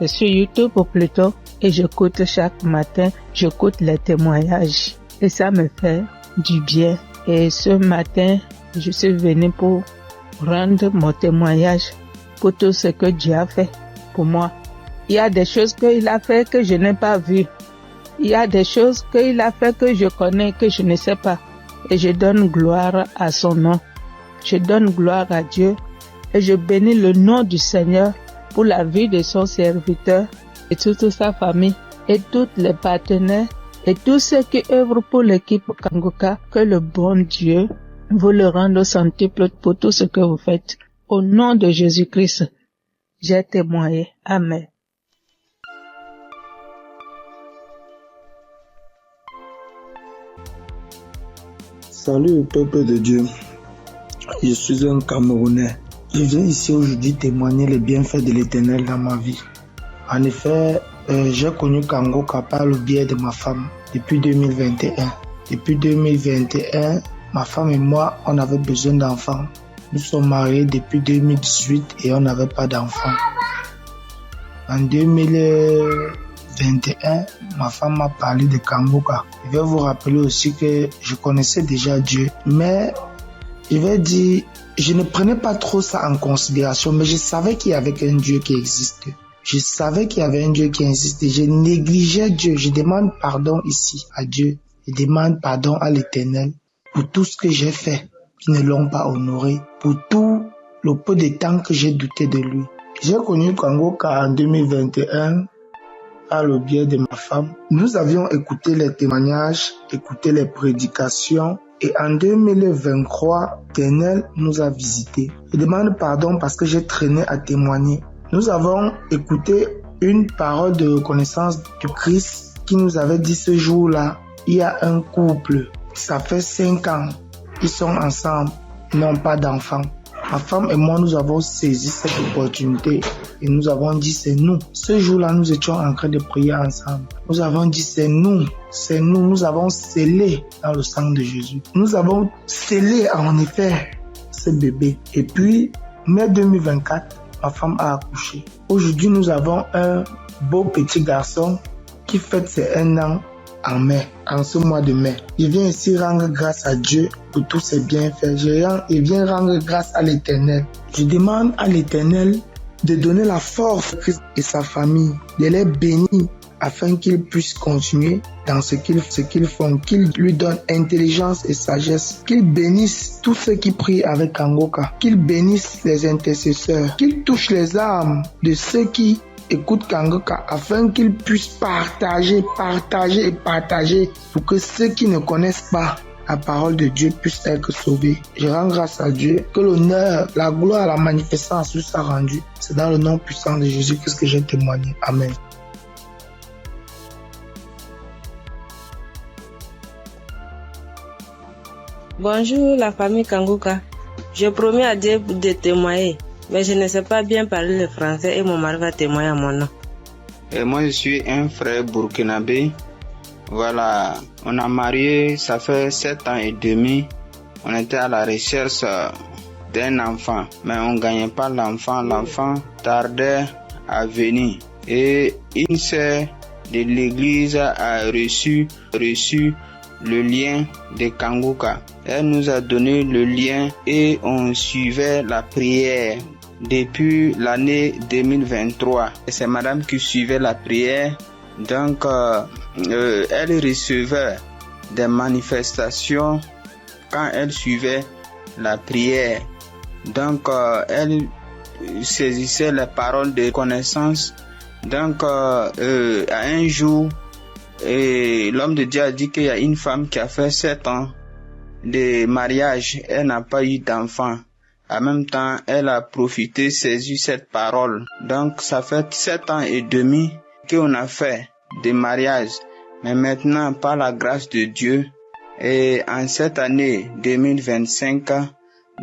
et sur YouTube plutôt, et j'écoute chaque matin, j'écoute les témoignages. Et ça me fait du bien. Et ce matin, je suis venue pour rendre mon témoignage pour tout ce que Dieu a fait pour moi. Il y a des choses qu'il a fait que je n'ai pas vues. Il y a des choses qu'il a fait que je connais, que je ne sais pas. Et je donne gloire à son nom. Je donne gloire à Dieu et je bénis le nom du Seigneur pour la vie de son serviteur et toute sa famille et tous les partenaires et tous ceux qui œuvrent pour l'équipe Kangoka. Que le bon Dieu vous le rende au centuple pour tout ce que vous faites. Au nom de Jésus-Christ, j'ai témoigné. Amen. Salut au peuple de Dieu. Je suis un Camerounais. Je viens ici aujourd'hui témoigner les bienfaits de l'Éternel dans ma vie. En effet, j'ai connu Kangoka par le biais de ma femme depuis 2021. Depuis 2021, ma femme et moi, on avait besoin d'enfants. Nous sommes mariés depuis 2018 et on n'avait pas d'enfants. En 2021, ma femme m'a parlé de Kangoka. Je vais vous rappeler aussi que je connaissais déjà Dieu, mais je vais dire, je ne prenais pas trop ça en considération, mais je savais qu'il y avait un Dieu qui existe. Je savais qu'il y avait un Dieu qui existe. Je négligeais Dieu. Je demande pardon ici à Dieu. Je demande pardon à l'Éternel pour tout ce que j'ai fait qui ne l'ont pas honoré, pour tout le peu de temps que j'ai douté de lui. J'ai connu Kangoka en 2021 par le biais de ma femme. Nous avions écouté les témoignages, écouté les prédications et en 2023, l'Éternel nous a visités. Je demande pardon parce que j'ai traîné à témoigner. Nous avons écouté une parole de reconnaissance du Christ qui nous avait dit ce jour-là, il y a un couple, ça fait 5 ans, ils sont ensemble, ils n'ont pas d'enfants. Ma femme et moi, nous avons saisi cette opportunité et nous avons dit c'est nous. Ce jour-là, nous étions en train de prier ensemble. Nous avons dit c'est nous, nous avons scellé dans le sang de Jésus. Nous avons scellé en effet ce bébé. Et puis, mai 2024, ma femme a accouché. Aujourd'hui, nous avons un beau petit garçon qui fête ses 1 an en mai, en ce mois de mai. Je viens ici rendre grâce à Dieu pour tous ses bienfaits. Je viens rendre grâce à l'Éternel. Je demande à l'Éternel de donner la force à Christ et sa famille, de les bénir afin qu'ils puissent continuer dans ce qu'ils font, qu'ils lui donnent intelligence et sagesse, qu'ils bénissent tous ceux qui prient avec Kangoka, qu'ils bénissent les intercesseurs, qu'ils touchent les âmes de ceux qui écoutent Kangoka afin qu'ils puissent partager pour que ceux qui ne connaissent pas la parole de Dieu puissent être sauvés. Je rends grâce à Dieu que l'honneur, la gloire, la manifestance lui soit rendue. C'est dans le nom puissant de Jésus-Christ que j'ai témoigné. Amen. Bonjour la famille Kangoka. Je promets à Dieu de témoigner, mais je ne sais pas bien parler le français et mon mari va témoigner à mon nom. Et moi je suis un frère burkinabé. Voilà, on a marié, ça fait 7 ans et demi. On était à la recherche d'un enfant, mais on ne gagnait pas l'enfant. L'enfant tardait à venir. Et une sœur de l'église a reçu le lien de Kangoka. Elle nous a donné le lien et on suivait la prière depuis l'année 2023. Et c'est madame qui suivait la prière. Donc, elle recevait des manifestations quand elle suivait la prière. Donc, elle saisissait les paroles de connaissance. Donc, à un jour, l'homme de Dieu a dit qu'il y a une femme qui a fait 7 ans de mariage. Elle n'a pas eu d'enfant. En même temps, elle a profité, saisi cette parole. Donc, ça fait 7 ans et demi qu'on a fait des mariages. Mais maintenant, par la grâce de Dieu, Et en cette année 2025,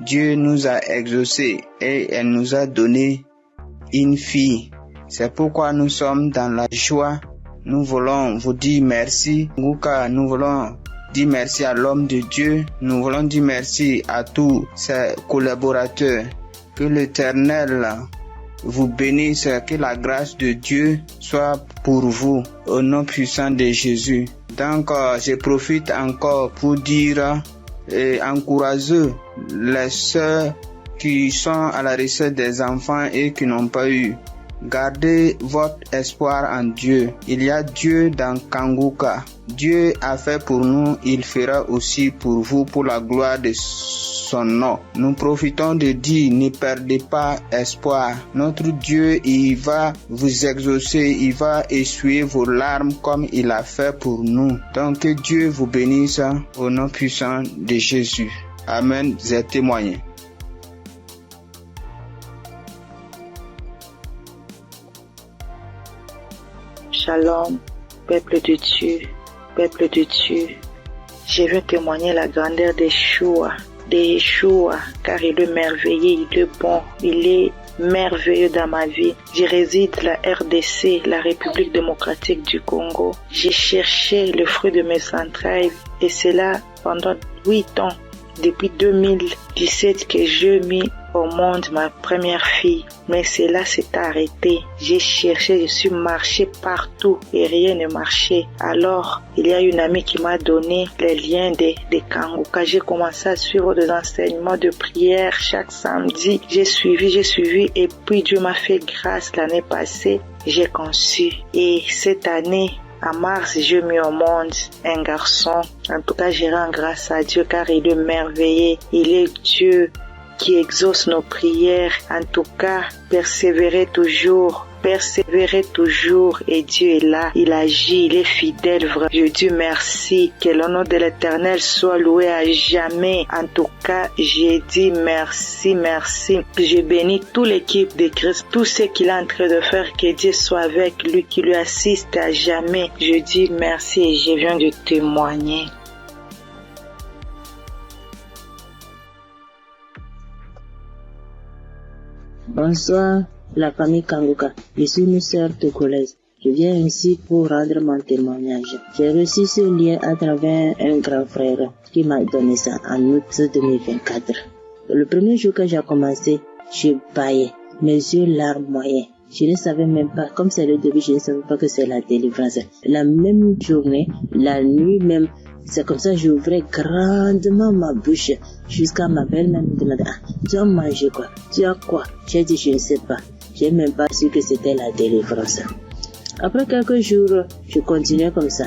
Dieu nous a exaucés et elle nous a donné une fille. C'est pourquoi nous sommes dans la joie. Nous voulons vous dire merci. Nous voulons dire merci à l'homme de Dieu. Nous voulons dire merci à tous ses collaborateurs. Que l'Éternel vous bénisse, que la grâce de Dieu soit pour vous au nom puissant de Jésus. Donc, je profite encore pour dire et encourager les sœurs qui sont à la recherche des enfants et qui n'ont pas eu. Gardez votre espoir en Dieu. Il y a Dieu dans Kanguka. Dieu a fait pour nous, il fera aussi pour vous, pour la gloire de son nom. Nous profitons de dire, ne perdez pas espoir. Notre Dieu, il va vous exaucer, il va essuyer vos larmes comme il a fait pour nous. Donc que Dieu vous bénisse au nom puissant de Jésus. Amen. J'ai témoigné. Shalom, peuple de Dieu, peuple de Dieu. Je veux témoigner la grandeur de Yeshua, car il est merveilleux, il est bon, il est merveilleux dans ma vie. Je réside la RDC, la République démocratique du Congo. J'ai cherché le fruit de mes entrailles et c'est là pendant 8 ans, depuis 2017 que j'ai mis au monde ma première fille. Mais cela s'est arrêté. J'ai cherché, je suis marché partout et rien ne marchait. Alors, il y a une amie qui m'a donné les liens de Kanguka. J'ai commencé à suivre des enseignements de prière chaque samedi. J'ai suivi et puis Dieu m'a fait grâce l'année passée. J'ai conçu. Et cette année, en mars, j'ai mis au monde un garçon. En tout cas, je rends grâce à Dieu car il est merveilleux. Il est Dieu qui exauce nos prières. En tout cas, persévérez toujours et Dieu est là, il agit, il est fidèle. Je dis merci, que le nom de l'Éternel soit loué à jamais. En tout cas, j'ai dit merci. Je bénis toute l'équipe de Christ, tout ce qu'il est en train de faire, que Dieu soit avec lui, qui lui assiste à jamais. Je dis merci et je viens de témoigner. Bonsoir, la famille Kanguka. Je suis une sœur togolaise. Je viens ici pour rendre mon témoignage. J'ai reçu ce lien à travers un grand frère qui m'a donné ça en août 2024. Le premier jour que j'ai commencé, je baillais, mes yeux larmes moyens. Je ne savais même pas, comme c'est le début, je ne savais pas que c'est la délivrance. La même journée, la nuit même, c'est comme ça j'ouvrais grandement ma bouche jusqu'à ma belle-mère me demandait tu as mangé quoi? Tu as quoi? J'ai dit je ne sais pas. J'ai même pas su que c'était la délivrance. Après quelques jours, je continuais comme ça.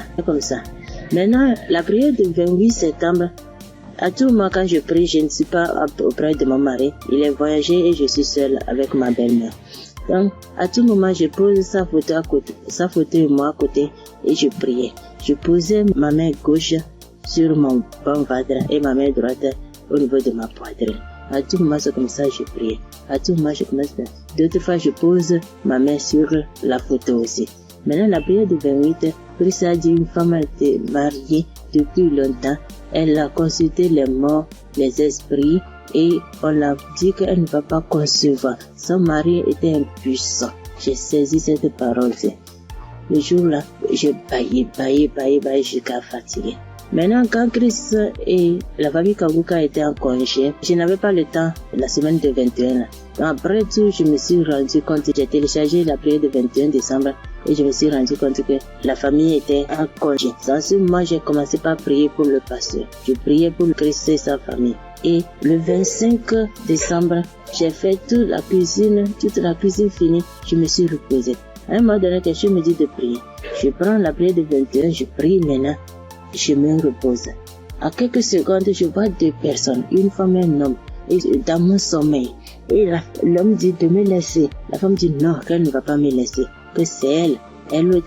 Maintenant, la prière du 28 septembre, à tout moment quand je prie, je ne suis pas auprès de mon mari. Il est voyagé et je suis seule avec ma belle-mère. Donc, à tout moment, je pose sa photo et moi à côté et je priais. Je posais ma main gauche sur mon bon ventre et ma main droite au niveau de ma poitrine. À tout moment, c'est comme ça que je priais. À tout moment, je commence. D'autres fois, je pose ma main sur la photo aussi. Maintenant, la prière du 28, Christ a dit une femme était mariée depuis longtemps. Elle a consulté les morts, les esprits, et on l'a dit qu'elle ne va pas concevoir. Son mari était impuissant. J'ai saisi cette parole. Le jour-là, je baillais jusqu'à fatiguer. Maintenant, quand Christ et la famille Kanguka étaient en congé, je n'avais pas le temps la semaine de 21. Après tout, je me suis rendu compte, j'ai téléchargé la prière du 21 décembre et je me suis rendu compte que la famille était en congé. Dans ce moment, j'ai commencé par prier pour le pasteur. Je priais pour Christ et sa famille. Et le 25 décembre, j'ai fait toute la cuisine finie, je me suis reposé. À un moment donné, quelqu'un me dit de prier. Je prends la prière de 21, je prie maintenant, je me repose. À quelques secondes, je vois deux personnes, une femme et un homme, et dans mon sommeil. Et l'homme dit de me laisser. La femme dit non, qu'elle ne va pas me laisser, que c'est elle. Elle me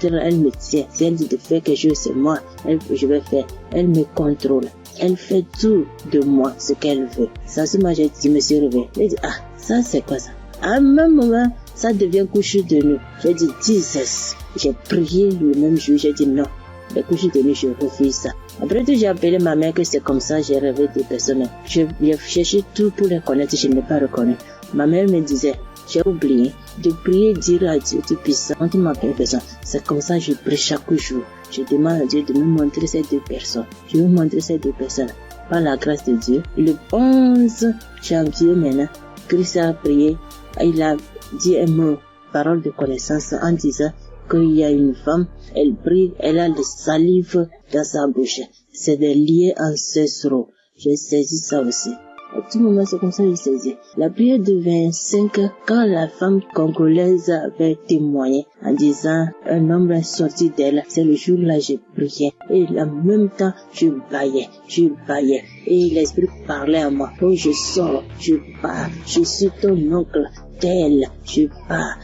tient. Si elle dit de faire quelque chose, c'est moi. Je vais faire. Elle me contrôle. Elle fait tout de moi, ce qu'elle veut. Ça, c'est moi, je me suis réveillé. Elle dit, ça, c'est quoi ça? À un même moment, ça devient coucher de nuit. J'ai dit, Jesus. J'ai prié le même jour. J'ai dit, non, les couches de nuit, je refuse ça. Après tout, j'ai appelé ma mère que c'est comme ça, j'ai rêvé de personnes. Je cherchais tout pour les connaître, je ne l'ai pas reconnu. Ma mère me disait, j'ai oublié de prier, dire à Dieu Tout-Puissant, quand il m'appelle personne. C'est comme ça que je prie chaque jour. Je demande à Dieu de me montrer ces deux personnes. Je vais montrer ces deux personnes. Par la grâce de Dieu, le 11 janvier maintenant, Christ a prié, il a dit un mot, parole de connaissance, en disant qu'il y a une femme, elle prie, elle a le salive dans sa bouche. C'est des liens ancestraux. J'ai saisi ça aussi. À tout moment, c'est comme ça que j'ai saisi. La prière de 25, quand la femme congolaise avait témoigné en disant un homme est sorti d'elle, c'est le jour-là j'ai prié. Et en même temps, je baillais. Et l'esprit parlait à moi. Oh, je sors, je pars, je suis ton oncle, tel, je pars.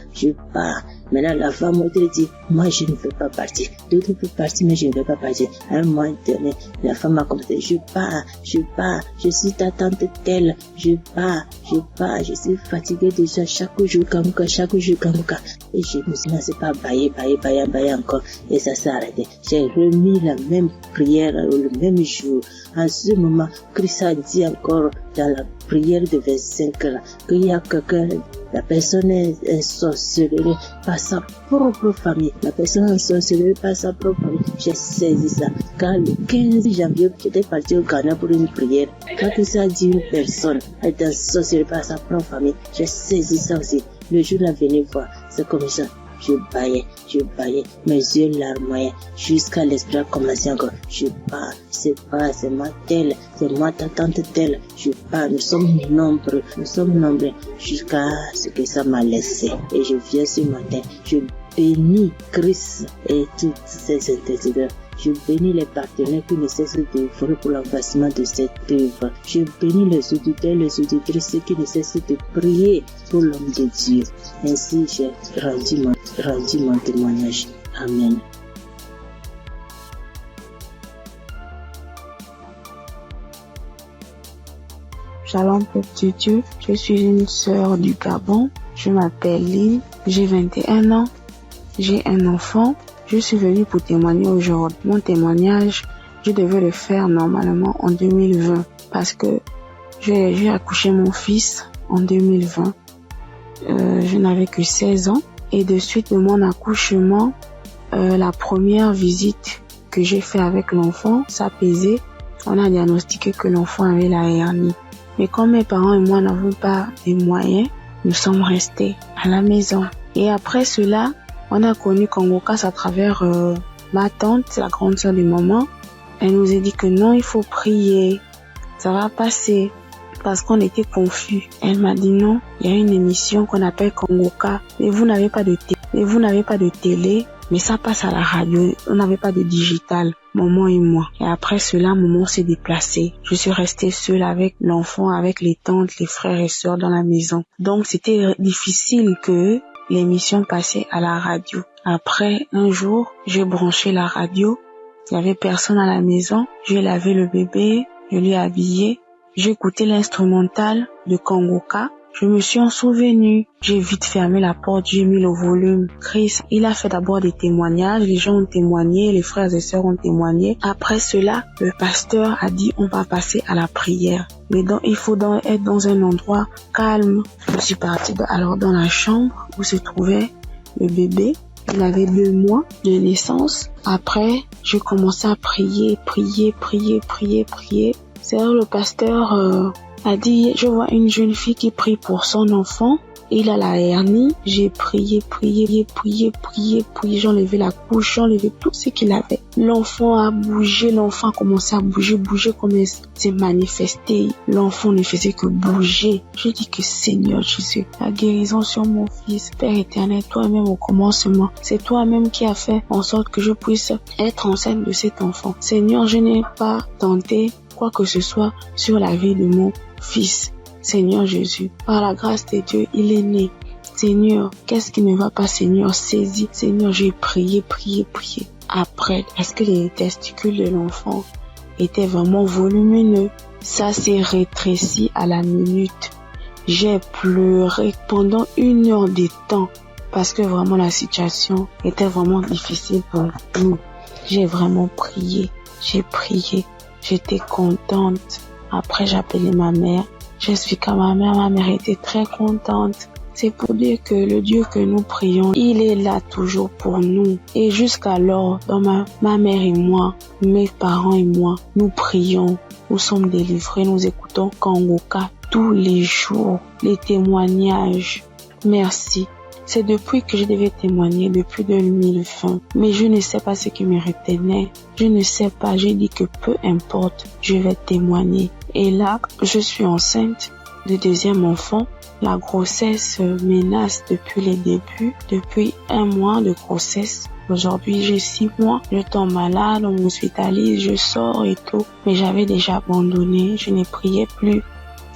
Maintenant, la femme m'a dit, moi, je ne veux pas partir. D'autres peuvent partir, mais je ne veux pas partir. À un moment donné, la femme a commencé, je pars. Je suis ta tante telle. Je pars. Je suis fatiguée déjà chaque jour, Kanguka. Et je me suis lancé par bailler encore. Et ça s'est arrêté. J'ai remis la même prière le même jour. En ce moment, Christ a dit encore dans la prière de 25 là, qu'il y a quelqu'un, la personne est sorcelée par sa propre famille. La personne est sorcelée par sa propre famille. J'ai saisi ça. Quand le 15 janvier, j'étais parti au Ghana pour une prière. Quand Christ a dit une personne est sorcelée par sa propre famille, j'ai saisi ça aussi. Le jour là, venez voir, c'est comme ça. Je baillais, mes yeux larmoyaient, jusqu'à l'esprit a commencé encore. Je pars, c'est moi telle, c'est moi ta tante telle. Je pars, nous sommes nombreux, jusqu'à ce que ça m'a laissé. Et je viens ce matin, je bénis Christ et toutes ses intercesseurs. Je bénis les partenaires qui ne cessent de faire pour l'avancement de cette œuvre. Je bénis les auditeurs, les auditrices qui ne cessent de prier pour l'homme de Dieu. Ainsi, j'ai rendu mon témoignage. Amen. Shalom, peuple de Dieu. Je suis une sœur du Gabon. Je m'appelle Lynn. J'ai 21 ans. J'ai un enfant. Je suis venue pour témoigner aujourd'hui. Mon témoignage, je devais le faire normalement en 2020 parce que j'ai accouché mon fils en 2020. Je n'avais que 16 ans et de suite de mon accouchement, la première visite que j'ai fait avec l'enfant, ça pesait. On a diagnostiqué que l'enfant avait la hernie. Mais comme mes parents et moi n'avons pas les moyens, nous sommes restés à la maison. Et après cela, on a connu Kongokas à travers ma tante, la grande sœur de maman. Elle nous a dit que non, il faut prier, ça va passer, parce qu'on était confus. Elle m'a dit non, il y a une émission qu'on appelle Kongoka, mais vous n'avez pas de télé, mais ça passe à la radio, on n'avait pas de digital, maman et moi. Et après cela, maman s'est déplacée. Je suis restée seule avec l'enfant, avec les tantes, les frères et sœurs dans la maison. Donc c'était difficile que l'émission passait à la radio. Après, un jour, j'ai branché la radio. Il y avait personne à la maison. J'ai lavé le bébé, je l'ai habillé. J'ai écouté l'instrumental de Kongoka. Je me suis en souvenu. J'ai vite fermé la porte, j'ai mis le volume. Chris, il a fait d'abord des témoignages. Les gens ont témoigné, les frères et sœurs ont témoigné. Après cela, le pasteur a dit on va passer à la prière. Mais donc, il faut être dans un endroit calme. Je suis partie alors dans la chambre où se trouvait le bébé. Il avait 2 mois de naissance. Après, j'ai commencé à prier. C'est là le pasteur a dit, je vois une jeune fille qui prie pour son enfant. Il a la hernie. J'ai prié. J'enlevais la couche, j'enlevais tout ce qu'il avait. L'enfant a bougé, l'enfant a commencé à bouger comme il s'est manifesté. L'enfant ne faisait que bouger. Je dis que Seigneur Jésus, la guérison sur mon fils, Père éternel, toi-même au commencement. C'est toi-même qui as fait en sorte que je puisse être enceinte de cet enfant. Seigneur, je n'ai pas tenté quoi que ce soit sur la vie de mon fils. Seigneur Jésus, par la grâce de Dieu, il est né. Seigneur, qu'est-ce qui ne va pas, Seigneur? Saisis. Seigneur, j'ai prié. Après, parce que les testicules de l'enfant étaient vraiment volumineux, ça s'est rétréci à la minute. J'ai pleuré pendant 1 heure de temps parce que vraiment la situation était vraiment difficile pour nous. J'ai vraiment prié. J'ai prié. J'étais contente. Après, j'ai appelé ma mère. J'expliqué à ma mère était très contente. C'est pour dire que le Dieu que nous prions, il est là toujours pour nous. Et jusqu'alors, dans ma mère et moi, mes parents et moi, nous prions. Nous sommes délivrés, nous écoutons Kangoka tous les jours, les témoignages. Merci. C'est depuis que je devais témoigner, depuis 2020. Mais je ne sais pas ce qui me retenait. Je ne sais pas, j'ai dit que peu importe, je vais témoigner. Et là, je suis enceinte de deuxième enfant. La grossesse menace depuis les débuts, depuis 1 mois de grossesse. Aujourd'hui, j'ai 6 mois, je tombe malade, on m'hospitalise, je sors et tout. Mais j'avais déjà abandonné, je ne priais plus.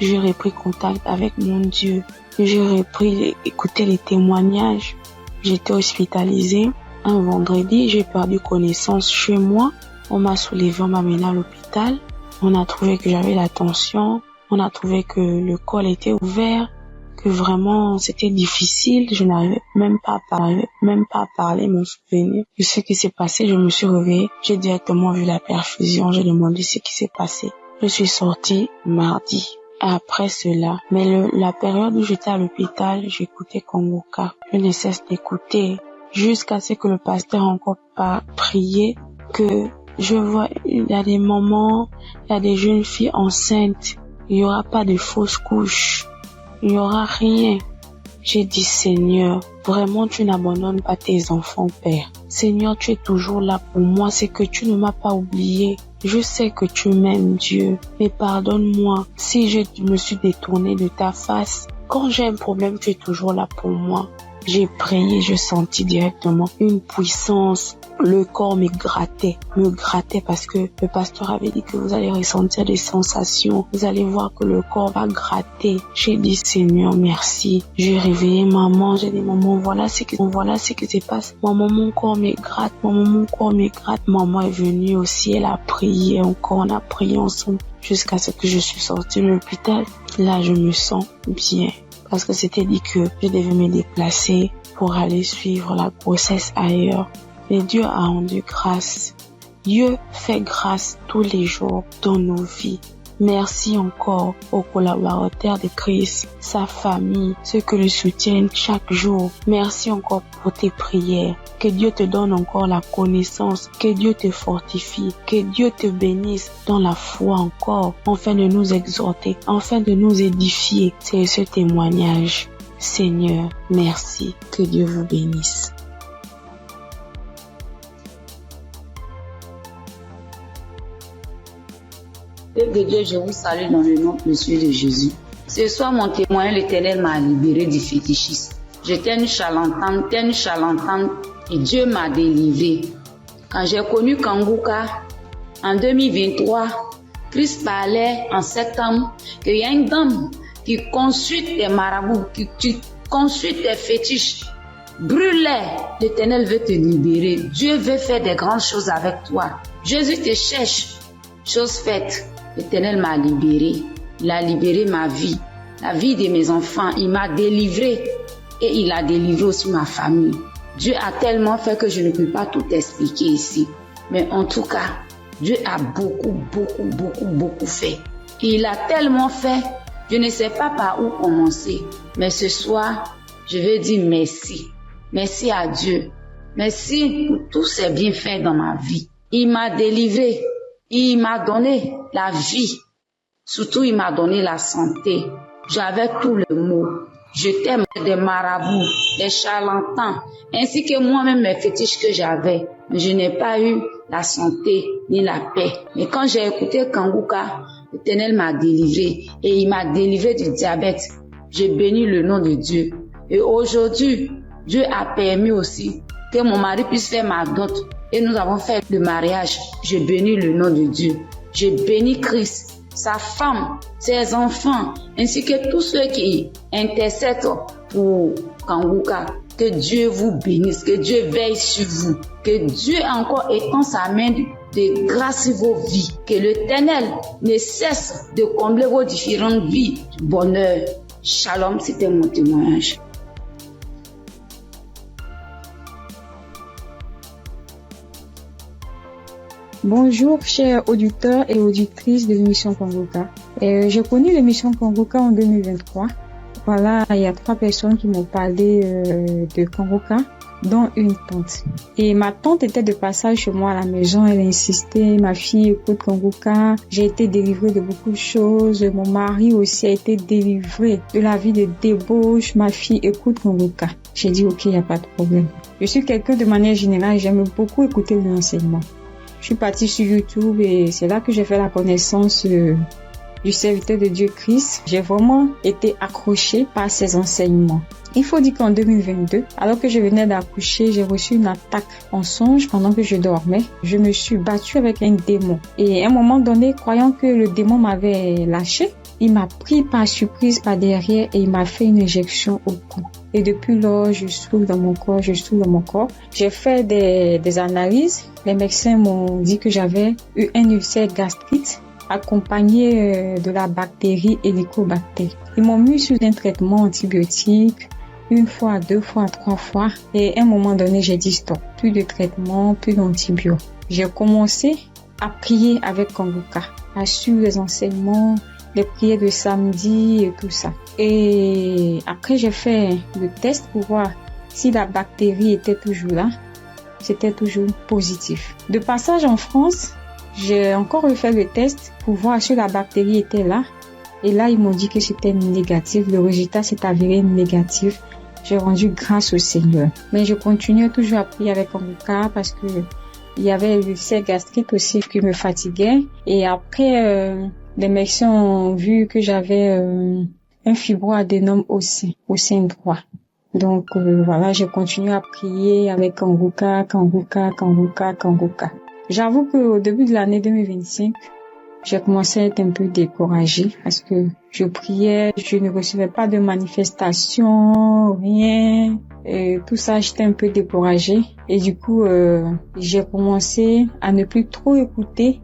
J'ai repris contact avec mon Dieu. J'ai repris écouter les témoignages. J'étais hospitalisée. Un vendredi, j'ai perdu connaissance chez moi. On m'a soulevé, on m'a mené à l'hôpital. On a trouvé que j'avais la tension. On a trouvé que le col était ouvert. Que vraiment c'était difficile, je n'arrivais même pas à parler, mon souvenir de ce qui s'est passé. Je me suis réveillée, j'ai directement vu la perfusion, j'ai demandé ce qui s'est passé. Je suis sortie mardi. Après cela, mais la période où j'étais à l'hôpital, j'écoutais Kangoka. Je ne cesse d'écouter jusqu'à ce que le pasteur encore pas prié, que je vois, il y a des moments, il y a des jeunes filles enceintes, il n'y aura pas de fausses couches. Il n'y aura rien. J'ai dit, Seigneur, vraiment tu n'abandonnes pas tes enfants, Père. Seigneur, tu es toujours là pour moi, c'est que tu ne m'as pas oublié. Je sais que tu m'aimes, Dieu, mais pardonne-moi si je me suis détournée de ta face. Quand j'ai un problème, tu es toujours là pour moi. J'ai prié, je sentis directement une puissance. Le corps me grattait parce que le pasteur avait dit que vous allez ressentir des sensations. Vous allez voir que le corps va gratter. J'ai dit, Seigneur, merci. J'ai réveillé maman. J'ai dit, maman, voilà ce qui se passe. Maman, mon corps me gratte. Maman, mon corps me gratte. Maman est venue aussi. Elle a prié encore. On a prié ensemble jusqu'à ce que je suis sortie de l'hôpital. Là, je me sens bien. Parce que c'était dit que je devais me déplacer pour aller suivre la grossesse ailleurs. Mais Dieu a rendu grâce. Dieu fait grâce tous les jours dans nos vies. Merci encore aux collaborateurs de Christ, sa famille, ceux qui le soutiennent chaque jour. Merci encore pour tes prières. Que Dieu te donne encore la connaissance, que Dieu te fortifie, que Dieu te bénisse dans la foi encore, afin de nous exhorter, afin de nous édifier. C'est ce témoignage. Seigneur, merci. Que Dieu vous bénisse. Père de Dieu, je vous salue dans le nom précieux de Jésus. Ce soir, mon témoin, l'Éternel m'a libéré du fétichisme. J'étais une charlatane, et Dieu m'a délivré. Quand j'ai connu Kangoka, en 2023, Christ parlait en septembre qu'il y a une dame qui consulte des marabouts, qui consulte des fétiches. Brûle-les, l'Éternel veut te libérer. Dieu veut faire des grandes choses avec toi. Jésus te cherche. Chose faite, l'Éternel m'a libéré. Il a libéré ma vie, la vie de mes enfants. Il m'a délivré et il a délivré aussi ma famille. Dieu a tellement fait que je ne peux pas tout expliquer ici. Mais en tout cas, Dieu a beaucoup fait. Et il a tellement fait, je ne sais pas par où commencer. Mais ce soir, je veux dire merci. Merci à Dieu. Merci pour tous ces bienfaits dans ma vie. Il m'a délivré. Il m'a donné la vie. Surtout, il m'a donné la santé. J'avais tous les maux. J'étais des marabouts, des charlatans, ainsi que moi-même mes fétiches que j'avais. Mais je n'ai pas eu la santé ni la paix. Mais quand j'ai écouté Kangoka, l'Éternel m'a délivré et il m'a délivré du diabète. J'ai béni le nom de Dieu. Et aujourd'hui, Dieu a permis aussi que mon mari puisse faire ma dot. Et nous avons fait le mariage. Je bénis le nom de Dieu. Je bénis Christ, sa femme, ses enfants, ainsi que tous ceux qui intercèdent pour Kangoka. Que Dieu vous bénisse, que Dieu veille sur vous, que Dieu encore étend sa main de grâce sur vos vies, que l'Éternel ne cesse de combler vos différentes vies du bonheur. Shalom, c'était mon témoignage. Bonjour chers auditeurs et auditrices de l'émission Congoka. J'ai connu l'émission Congoka en 2023. Voilà, il y a 3 personnes qui m'ont parlé de Congoka, dont une tante. Et ma tante était de passage chez moi à la maison, elle insistait, ma fille écoute Congoka, j'ai été délivrée de beaucoup de choses, mon mari aussi a été délivré de la vie de débauche, ma fille écoute Congoka. J'ai dit ok, il n'y a pas de problème. Je suis quelqu'un de manière générale, j'aime beaucoup écouter l'enseignement. Je suis partie sur YouTube et c'est là que j'ai fait la connaissance du serviteur de Dieu Christ. J'ai vraiment été accrochée par ses enseignements. Il faut dire qu'en 2022, alors que je venais d'accoucher, j'ai reçu une attaque en songe pendant que je dormais. Je me suis battue avec un démon. Et à un moment donné, croyant que le démon m'avait lâché, il m'a pris par surprise par derrière et il m'a fait une injection au cou. Et depuis lors, je souffre dans mon corps, J'ai fait des analyses. Les médecins m'ont dit que j'avais eu un ulcère gastrique accompagné de la bactérie Helicobacter. Ils m'ont mis sous un traitement antibiotique 1 fois, 2 fois, 3 fois. Et à un moment donné, j'ai dit stop. Plus de traitement, plus d'antibiotiques. J'ai commencé à prier avec Congoka, à suivre les enseignements, les prières de samedi et tout ça. Et après, j'ai fait le test pour voir si la bactérie était toujours là. C'était toujours positif. De passage en France, j'ai encore refait le test pour voir si la bactérie était là. Et là, ils m'ont dit que c'était négatif. Le résultat s'est avéré négatif. J'ai rendu grâce au Seigneur. Mais je continuais toujours à prier avec Congoka parce que il y avait l'ulcère gastrique aussi qui me fatiguait. Et après, les médecins ont vu que j'avais un fibroadénome au sein droit. Donc voilà, j'ai continué à prier avec Congoka. J'avoue qu'au début de l'année 2025, j'ai commencé à être un peu découragée parce que je priais, je ne recevais pas de manifestations, rien. Et tout ça, j'étais un peu découragée. Et du coup, j'ai commencé à ne plus trop écouter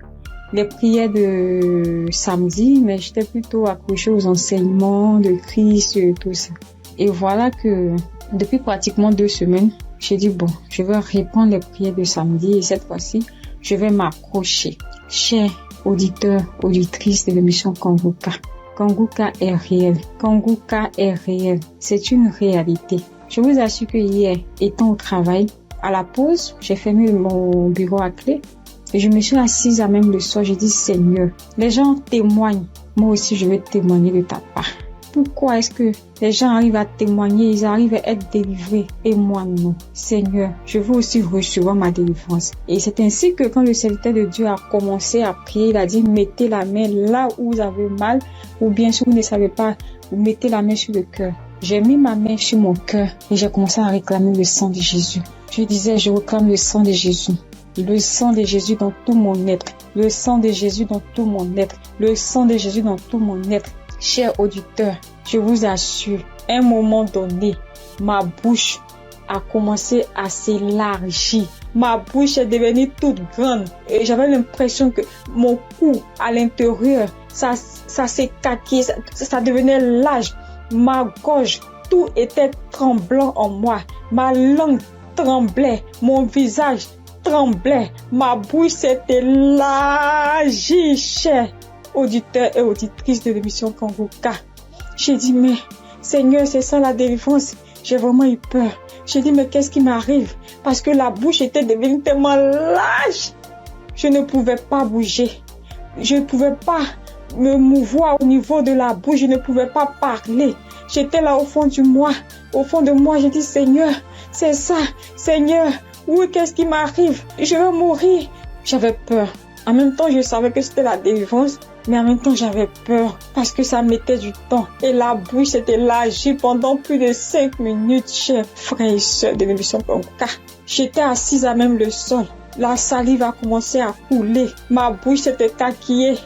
les prières de samedi, mais j'étais plutôt accrochée aux enseignements de Christ et tout ça. Et voilà que depuis pratiquement 2 semaines, j'ai dit bon, je vais reprendre les prières de samedi et cette fois-ci, je vais m'accrocher. Chers auditeurs, auditrices de l'émission Congoka, Congoka est réel. Congoka est réel. C'est une réalité. Je vous assure que hier, étant au travail, à la pause, j'ai fermé mon bureau à clé et je me suis assise à même le sol. J'ai dit Seigneur, les gens témoignent. Moi aussi, je vais témoigner de ta part. Pourquoi est-ce que les gens arrivent à témoigner, ils arrivent à être délivrés et moi non? Seigneur, je veux aussi recevoir ma délivrance. Et c'est ainsi que quand le serviteur de Dieu a commencé à prier, il a dit mettez la main là où vous avez mal ou bien si vous ne savez pas, vous mettez la main sur le cœur. J'ai mis ma main sur mon cœur et j'ai commencé à réclamer le sang de Jésus. Je disais, je réclame le sang de Jésus. Le sang de Jésus dans tout mon être. Le sang de Jésus dans tout mon être. Le sang de Jésus dans tout mon être. Chers auditeurs, je vous assure, à un moment donné, ma bouche a commencé à s'élargir. Ma bouche est devenue toute grande et j'avais l'impression que mon cou à l'intérieur, ça s'est caqué, ça devenait large. Ma gorge, tout était tremblant en moi. Ma langue tremblait, mon visage tremblait, ma bouche s'est élargie, chers auditeurs et auditrices de l'émission Congoka. J'ai dit, mais Seigneur, c'est ça la délivrance. J'ai vraiment eu peur. J'ai dit, mais qu'est-ce qui m'arrive? Parce que la bouche était devenue tellement large. Je ne pouvais pas bouger. Je ne pouvais pas me mouvoir au niveau de la bouche. Je ne pouvais pas parler. J'étais là au fond de moi. J'ai dit, Seigneur, c'est ça. Seigneur, oui, qu'est-ce qui m'arrive? Je vais mourir. J'avais peur. En même temps, je savais que c'était la délivrance. Mais en même temps, j'avais peur parce que ça mettait du temps. Et la bouche s'était élargie pendant plus de 5 minutes, chers frères et sœurs de l'émission Congoka. J'étais assise à même le sol. La salive a commencé à couler. Ma bouche s'était caquillée.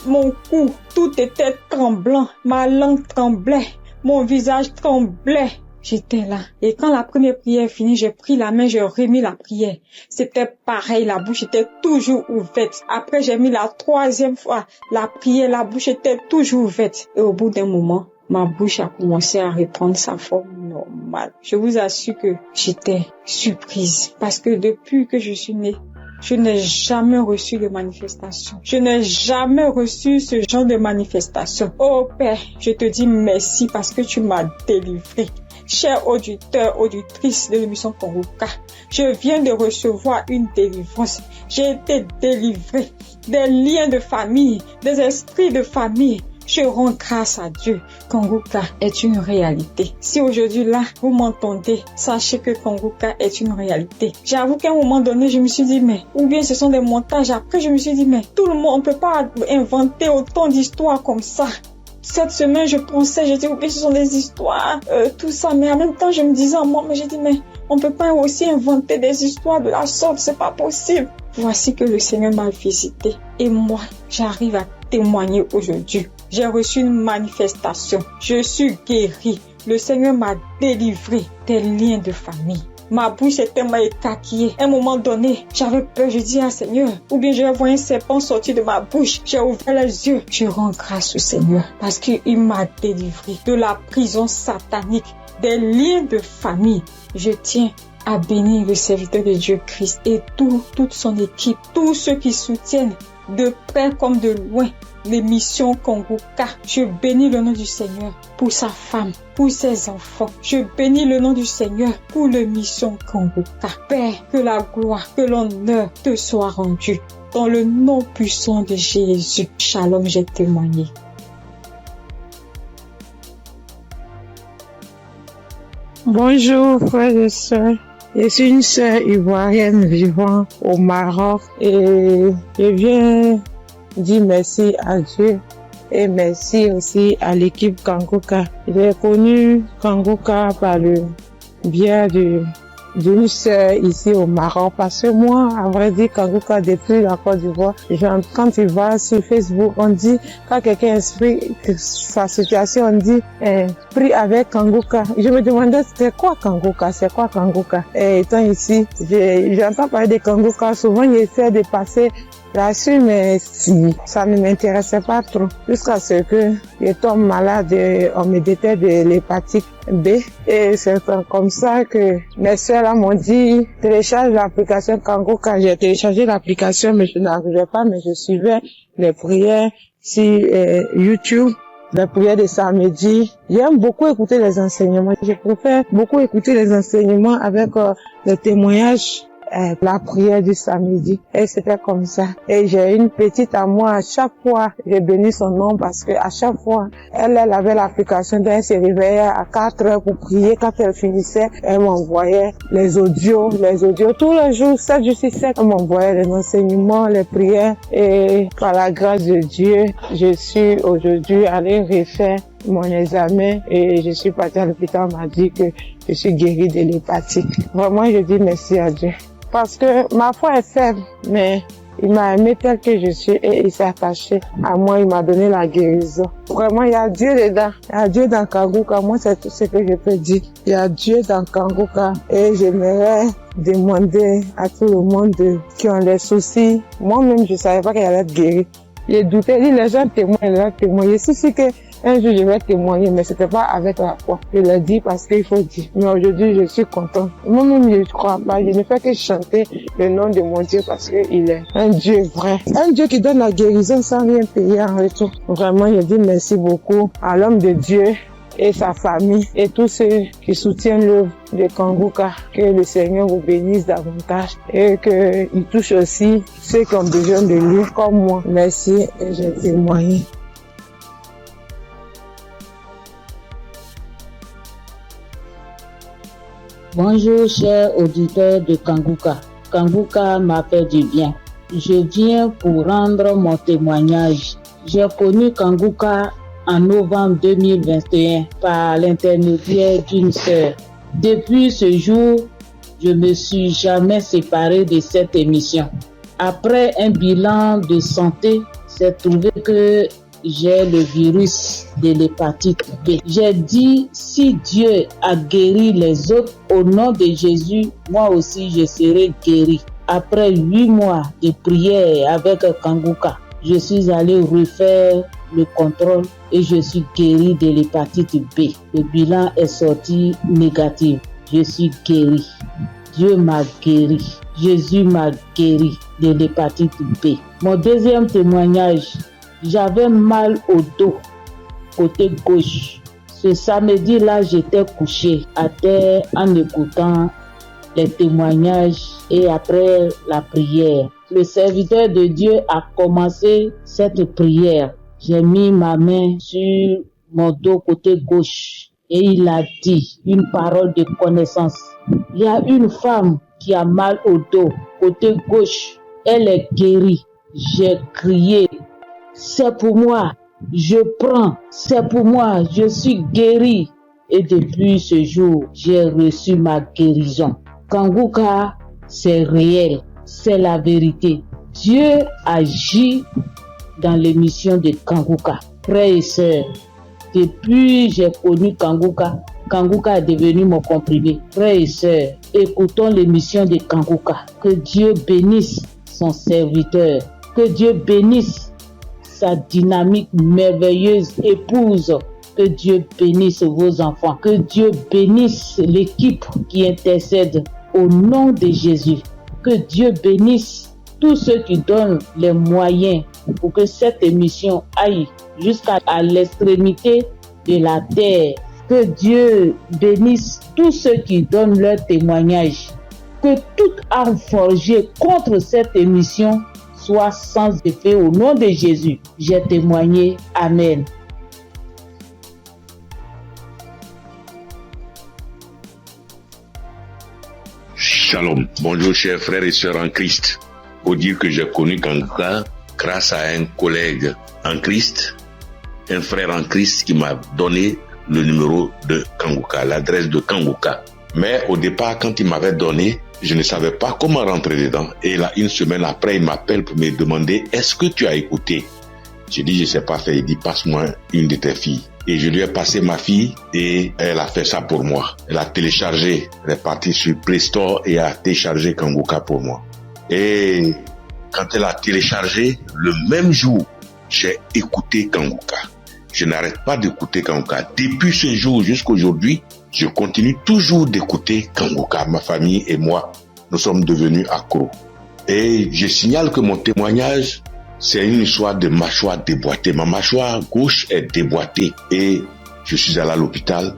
Mon cou, tout était tremblant. Ma langue tremblait. Mon visage tremblait. J'étais là. Et quand la première prière est finie, j'ai pris la main, j'ai remis la prière. C'était pareil, la bouche était toujours ouverte. Après, j'ai mis la 3e fois la prière, la bouche était toujours ouverte. Et au bout d'un moment, ma bouche a commencé à reprendre sa forme normale. Je vous assure que j'étais surprise. Parce que depuis que je suis née, je n'ai jamais reçu de manifestation. Je n'ai jamais reçu ce genre de manifestation. Oh Père, je te dis merci parce que tu m'as délivré. Chers auditeurs, auditrices de l'émission Congoka, je viens de recevoir une délivrance. J'ai été délivré des liens de famille, des esprits de famille. Je rends grâce à Dieu. Congoka est une réalité. Si aujourd'hui là, vous m'entendez, sachez que Congoka est une réalité. J'avoue qu'à un moment donné, je me suis dit, mais, ou bien ce sont des montages. Après, je me suis dit, mais, tout le monde, on peut pas inventer autant d'histoires comme ça. Cette semaine, je pensais, j'ai dit, ou bien ce sont des histoires, tout ça. Mais en même temps, je me disais en moi, mais j'ai dit, mais, on peut pas aussi inventer des histoires de la sorte, c'est pas possible. Voici que le Seigneur m'a visité. Et moi, j'arrive à témoigner aujourd'hui. J'ai reçu une manifestation. Je suis guérie. Le Seigneur m'a délivré des liens de famille. Ma bouche est tellement écarquillée. À un moment donné, j'avais peur. Je dis à Seigneur, ou bien je vais voir un serpent sortir de ma bouche. J'ai ouvert les yeux. Je rends grâce au Seigneur parce qu'il m'a délivré de la prison satanique, des liens de famille. Je tiens à bénir le serviteur de Dieu Christ et toute son équipe, tous ceux qui soutiennent de près comme de loin l'émission Congoka. Je bénis le nom du Seigneur pour sa femme, pour ses enfants. Je bénis le nom du Seigneur pour l'émission Congoka. Père, que la gloire, que l'honneur te soit rendu. Dans le nom puissant de Jésus. Shalom, j'ai témoigné. Bonjour frères et sœurs. Je suis une sœur ivoirienne vivant au Maroc et je viens dire merci à Dieu et merci aussi à l'équipe Congoka. J'ai connu Congoka par le biais d'une sœur ici au Maroc parce que moi, à vrai dire, Congoka depuis la Côte d'Ivoire, quand tu vas sur Facebook, on dit, quand quelqu'un explique sa situation, on dit, prie avec Congoka. Je me demandais, c'est quoi Congoka? Et étant ici, j'entends parler de Congoka, souvent j'essaie de passer là-dessus, mais si, ça ne m'intéressait pas trop. Jusqu'à ce que je tombe malade, on me détecte de l'hépatite B. Et c'est comme ça que mes soeurs là m'ont dit, télécharge l'application Congoka. J'ai téléchargé l'application, mais je n'arrivais pas, mais je suivais les prières sur YouTube. Les prières de samedi. J'aime beaucoup écouter les enseignements. Je préfère beaucoup écouter les enseignements avec les témoignages. La prière du samedi. Et c'était comme ça. Et j'ai une petite à moi, à chaque fois, j'ai béni son nom parce que à chaque fois, elle avait l'application, donc elle se réveillait à 4 heures pour prier. Quand elle finissait, elle m'envoyait les audios, tous les jours, 7 jours sur 7, elle m'envoyait les enseignements, les prières. Et par la grâce de Dieu, je suis aujourd'hui allée refaire mon examen et je suis partie à l'hôpital, on m'a dit que je suis guérie de l'hépatite. Vraiment, je dis merci à Dieu. Parce que ma foi est faible, mais il m'a aimé tel que je suis et il s'est attaché à moi, il m'a donné la guérison. Vraiment, il y a Dieu dedans. Il y a Dieu dans Congoka. Moi, c'est tout ce que je peux dire. Il y a Dieu dans Congoka et j'aimerais demander à tout le monde qui ont des soucis. Moi-même, je savais pas qu'il allait être guéri. J'ai douté, les gens témoignent. Je suis que un jour je vais témoigner, mais c'était pas avec la foi. Je l'ai dit parce qu'il faut dire. Mais aujourd'hui, je suis content. Moi-même, je ne crois pas. Je ne fais que chanter le nom de mon Dieu parce qu'il est un Dieu vrai. Un Dieu qui donne la guérison sans rien payer en retour. Vraiment, je dis merci beaucoup à l'homme de Dieu et sa famille et tous ceux qui soutiennent l'œuvre de Congoka. Que le Seigneur vous bénisse davantage et qu'il touche aussi ceux qui ont besoin de lui comme moi. Merci et j'ai témoigné. Bonjour chers auditeurs de Congoka. Congoka m'a fait du bien. Je viens pour rendre mon témoignage. J'ai connu Congoka en novembre 2021 par l'intermédiaire d'une sœur. Depuis ce jour, je ne me suis jamais séparé de cette émission. Après un bilan de santé, c'est trouvé que j'ai le virus de l'hépatite B. J'ai dit, si Dieu a guéri les autres, au nom de Jésus, moi aussi je serai guéri. Après 8 mois de prière avec Congoka, je suis allé refaire le contrôle et je suis guéri de l'hépatite B. Le bilan est sorti négatif. Je suis guéri. Dieu m'a guéri. Jésus m'a guéri de l'hépatite B. Mon deuxième témoignage, j'avais mal au dos, côté gauche. Ce samedi-là, j'étais couché à terre en écoutant les témoignages et après la prière. Le serviteur de Dieu a commencé cette prière. J'ai mis ma main sur mon dos côté gauche et il a dit une parole de connaissance. Il y a une femme qui a mal au dos côté gauche. Elle est guérie. J'ai crié. C'est pour moi. Je prends. C'est pour moi. Je suis guérie. Et depuis ce jour, j'ai reçu ma guérison. Kanguka, c'est réel. C'est la vérité. Dieu agit dans l'émission de Kanguka. Frères et sœurs, depuis que j'ai connu Kanguka, Kanguka est devenu mon comprimé. Frères et sœurs, écoutons l'émission de Kanguka. Que Dieu bénisse son serviteur. Que Dieu bénisse sa dynamique merveilleuse épouse. Que Dieu bénisse vos enfants. Que Dieu bénisse l'équipe qui intercède au nom de Jésus. Que Dieu bénisse tous ceux qui donnent les moyens pour que cette émission aille jusqu'à l'extrémité de la terre. Que Dieu bénisse tous ceux qui donnent leur témoignage. Que toute arme forgée contre cette émission soit sans effet au nom de Jésus. J'ai témoigné. Amen. Shalom. Bonjour chers frères et sœurs en Christ. Faut dire que j'ai connu Kanguka grâce à un collègue en Christ, un frère en Christ qui m'a donné le numéro de Kanguka, l'adresse de Kanguka. Mais au départ, quand il m'avait donné, je ne savais pas comment rentrer dedans. Et là, une semaine après, il m'appelle pour me demander « Est-ce que tu as écouté ?» J'ai dit « Je ne sais pas faire ». Il dit « Passe-moi une de tes filles ». Et je lui ai passé ma fille et elle a fait ça pour moi. Elle a téléchargé, elle est partie sur Play Store et a téléchargé Kanguka pour moi. Et quand elle a téléchargé, le même jour, j'ai écouté Kanguka. Je n'arrête pas d'écouter Kanguka. Depuis ce jour jusqu'à aujourd'hui, je continue toujours d'écouter Kanguka. Ma famille et moi, nous sommes devenus accros. Et je signale que mon témoignage, c'est une histoire de mâchoire déboîtée. Ma mâchoire gauche est déboîtée et je suis allé à l'hôpital.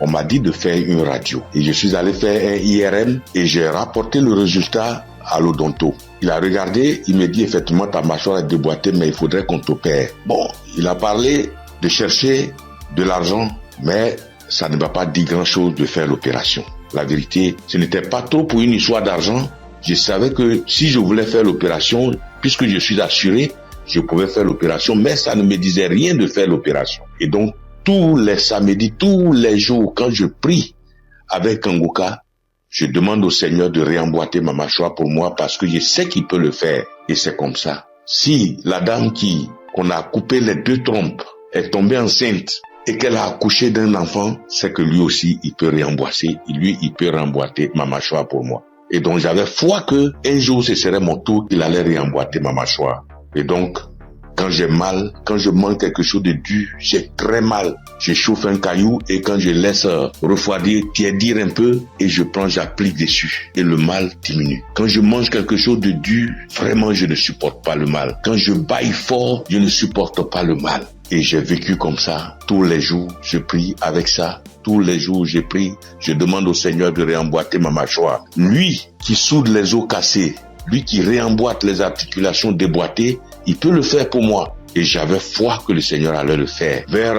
On m'a dit de faire une radio. Et je suis allé faire un IRM et j'ai rapporté le résultat à l'odonto. Il a regardé, il me dit effectivement ta mâchoire est déboîtée mais il faudrait qu'on t'opère. Bon, il a parlé de chercher de l'argent mais ça ne m'a pas dit grand chose de faire l'opération. La vérité, ce n'était pas trop pour une histoire d'argent. Je savais que si je voulais faire l'opération, puisque je suis assuré, je pouvais faire l'opération, mais ça ne me disait rien de faire l'opération. Et donc, tous les samedis, tous les jours, quand je prie avec Kanguka, je demande au Seigneur de réemboîter ma mâchoire pour moi parce que je sais qu'il peut le faire. Et c'est comme ça. Si la dame qu'on a coupé les 2 trompes est tombée enceinte et qu'elle a accouché d'un enfant, c'est que lui aussi, il peut réemboîter. Lui, il peut réemboîter ma mâchoire pour moi. Et donc, j'avais foi que un jour, ce serait mon tour, il allait réemboîter ma mâchoire. Et donc, quand j'ai mal, quand je mange quelque chose de dur, j'ai très mal. Je chauffe un caillou et quand je laisse refroidir, tiédir un peu et je prends, j'applique dessus et le mal diminue. Quand je mange quelque chose de dur, vraiment, je ne supporte pas le mal. Quand je baille fort, je ne supporte pas le mal. Et j'ai vécu comme ça. Tous les jours, je prie avec ça. Tous les jours, je prie. Je demande au Seigneur de réemboîter ma mâchoire. Lui qui soude les os cassés, lui qui réemboîte les articulations déboîtées, il peut le faire pour moi. Et j'avais foi que le Seigneur allait le faire. Vers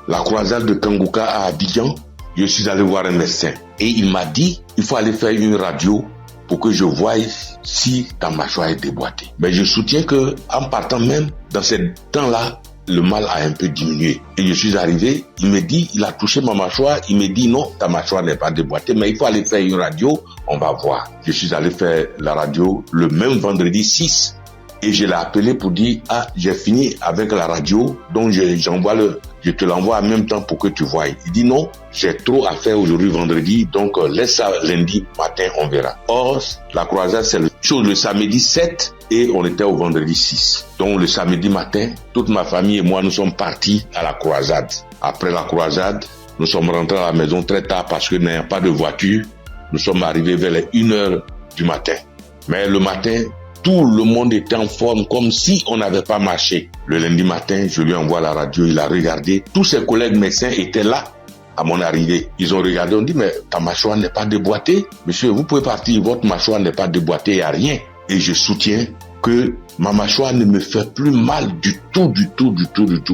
la croisade de Kanguka à Abidjan, je suis allé voir un médecin. Et il m'a dit, il faut aller faire une radio pour que je voie si ta mâchoire est déboîtée. Mais je soutiens que en partant même, dans ce temps-là, le mal a un peu diminué. Et je suis arrivé, il me dit, il a touché ma mâchoire, il me dit non, ta mâchoire n'est pas déboîtée, mais il faut aller faire une radio, on va voir. Je suis allé faire la radio le même vendredi 6 et je l'ai appelé pour dire, ah, j'ai fini avec la radio, donc je te l'envoie en même temps pour que tu voies. Il dit non, j'ai trop à faire aujourd'hui vendredi, donc laisse ça lundi matin, on verra. Or, la croisade, c'est le samedi 7 et on était au vendredi 6. Donc le samedi matin, toute ma famille et moi, nous sommes partis à la croisade. Après la croisade, nous sommes rentrés à la maison très tard parce que n'ayant pas de voiture, nous sommes arrivés vers les 1h du matin. Mais le matin, tout le monde était en forme, comme si on n'avait pas marché. Le lundi matin, je lui envoie la radio, il a regardé. Tous ses collègues médecins étaient là à mon arrivée. Ils ont regardé, on dit, mais ta mâchoire n'est pas déboîtée. Monsieur, vous pouvez partir, votre mâchoire n'est pas déboîtée, il n'y a rien. Et je soutiens que ma mâchoire ne me fait plus mal du tout.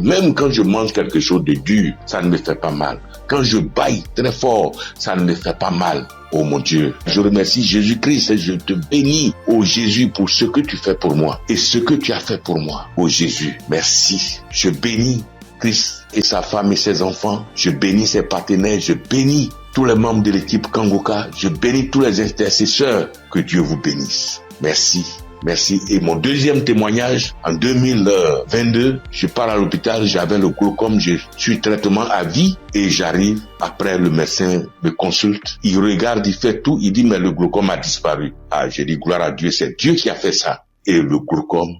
Même quand je mange quelque chose de dur, ça ne me fait pas mal. Quand je bâille très fort, ça ne me fait pas mal. Oh mon Dieu, je remercie Jésus-Christ et je te bénis, oh Jésus, pour ce que tu fais pour moi et ce que tu as fait pour moi. Oh Jésus, merci. Je bénis Christ et sa femme et ses enfants. Je bénis ses partenaires. Je bénis tous les membres de l'équipe Kangoka. Je bénis tous les intercesseurs. Que Dieu vous bénisse. Merci. Merci. Et mon deuxième témoignage, en 2022, je pars à l'hôpital, j'avais le glaucome, je suis traitement à vie et j'arrive, après le médecin me consulte, il regarde, il fait tout, il dit mais le glaucome a disparu. Ah, j'ai dit gloire à Dieu, c'est Dieu qui a fait ça. Et le glaucome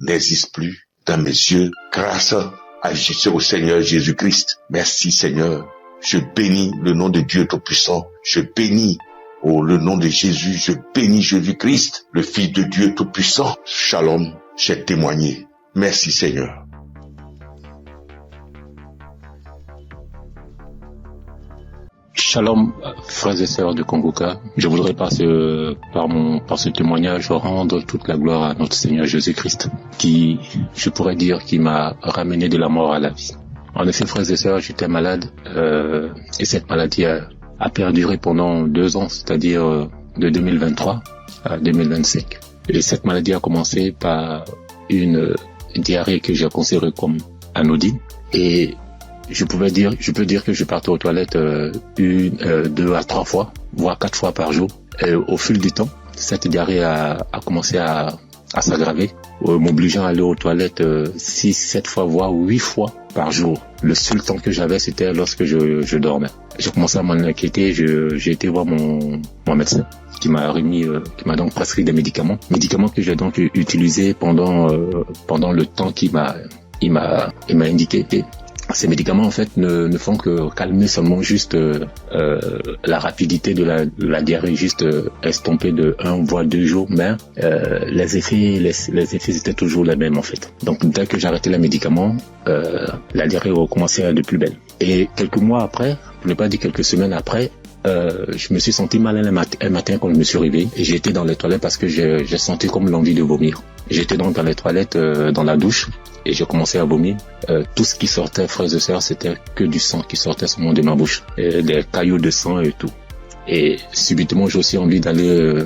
n'existe plus dans mes yeux grâce au Seigneur Jésus-Christ. Merci Seigneur. Je bénis le nom de Dieu Tout-Puissant. Je bénis le nom de Jésus, je bénis Jésus-Christ, le Fils de Dieu Tout-Puissant. Shalom, j'ai témoigné. Merci Seigneur. Shalom, frères et sœurs de Kangoka. Je voudrais par ce témoignage rendre toute la gloire à notre Seigneur Jésus-Christ, qui, je pourrais dire, qui m'a ramené de la mort à la vie. En effet, frères et sœurs, j'étais malade, et cette maladie a perduré pendant 2 ans, c'est-à-dire de 2023 à 2025. Et cette maladie a commencé par une diarrhée que j'ai considérée comme anodine. Et je peux dire que je partais aux toilettes 1, 2 à 3 fois, voire 4 fois par jour. Et au fil du temps, cette diarrhée a commencé à s'aggraver, m'obligeant à aller aux toilettes 6, 7 fois, voire 8 fois par jour. Le seul temps que j'avais, c'était lorsque je dormais. J'ai commencé à m'en inquiéter, j'ai été voir mon médecin qui m'a donc prescrit des médicaments que j'ai donc utilisés pendant le temps qu'il m'a indiqué. Et ces médicaments en fait ne font que calmer seulement juste la rapidité de la diarrhée, juste estomper de 1 voire 2 jours, mais les effets étaient toujours les mêmes en fait. Donc dès que j'arrêtais les médicaments, la diarrhée recommençait de plus belle. Et quelques mois après, pour ne pas dire quelques semaines après, je me suis senti mal un matin quand je me suis réveillé et j'ai été dans les toilettes parce que j'ai senti comme l'envie de vomir. J'étais donc dans les toilettes, dans la douche, et j'ai commencé à vomir. Tout ce qui sortait, frères et sœurs, c'était que du sang qui sortait seulement de ma bouche, des caillots de sang et tout. Et subitement, j'ai aussi envie d'aller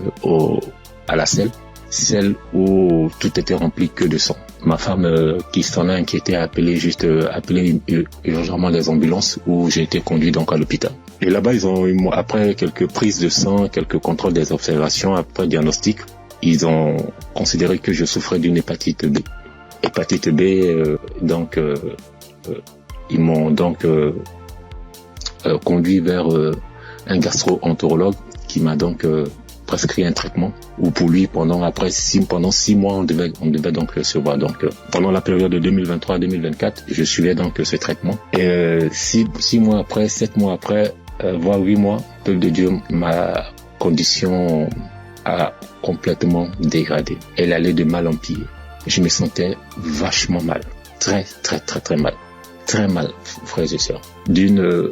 à la selle, celle où tout était rempli que de sang. Ma femme, qui s'en a inquiété, a appelé urgemment les ambulances, où j'ai été conduit donc à l'hôpital. Et là-bas, après quelques prises de sang, quelques contrôles des observations, après diagnostic, ils ont considéré que je souffrais d'une hépatite B. Hépatite B, ils m'ont donc conduit vers un gastro-entérologue qui m'a donc prescrit un traitement où pour lui pendant 6 mois on devait donc se voir. Donc pendant la période de 2023-2024 je suivais donc ce traitement et 6 mois après, 7 mois après, voire 8 mois, peuple de Dieu, ma condition a complètement dégradé. Elle allait de mal en pire. Je me sentais vachement mal, très mal, très mal, frères et sœurs. D'une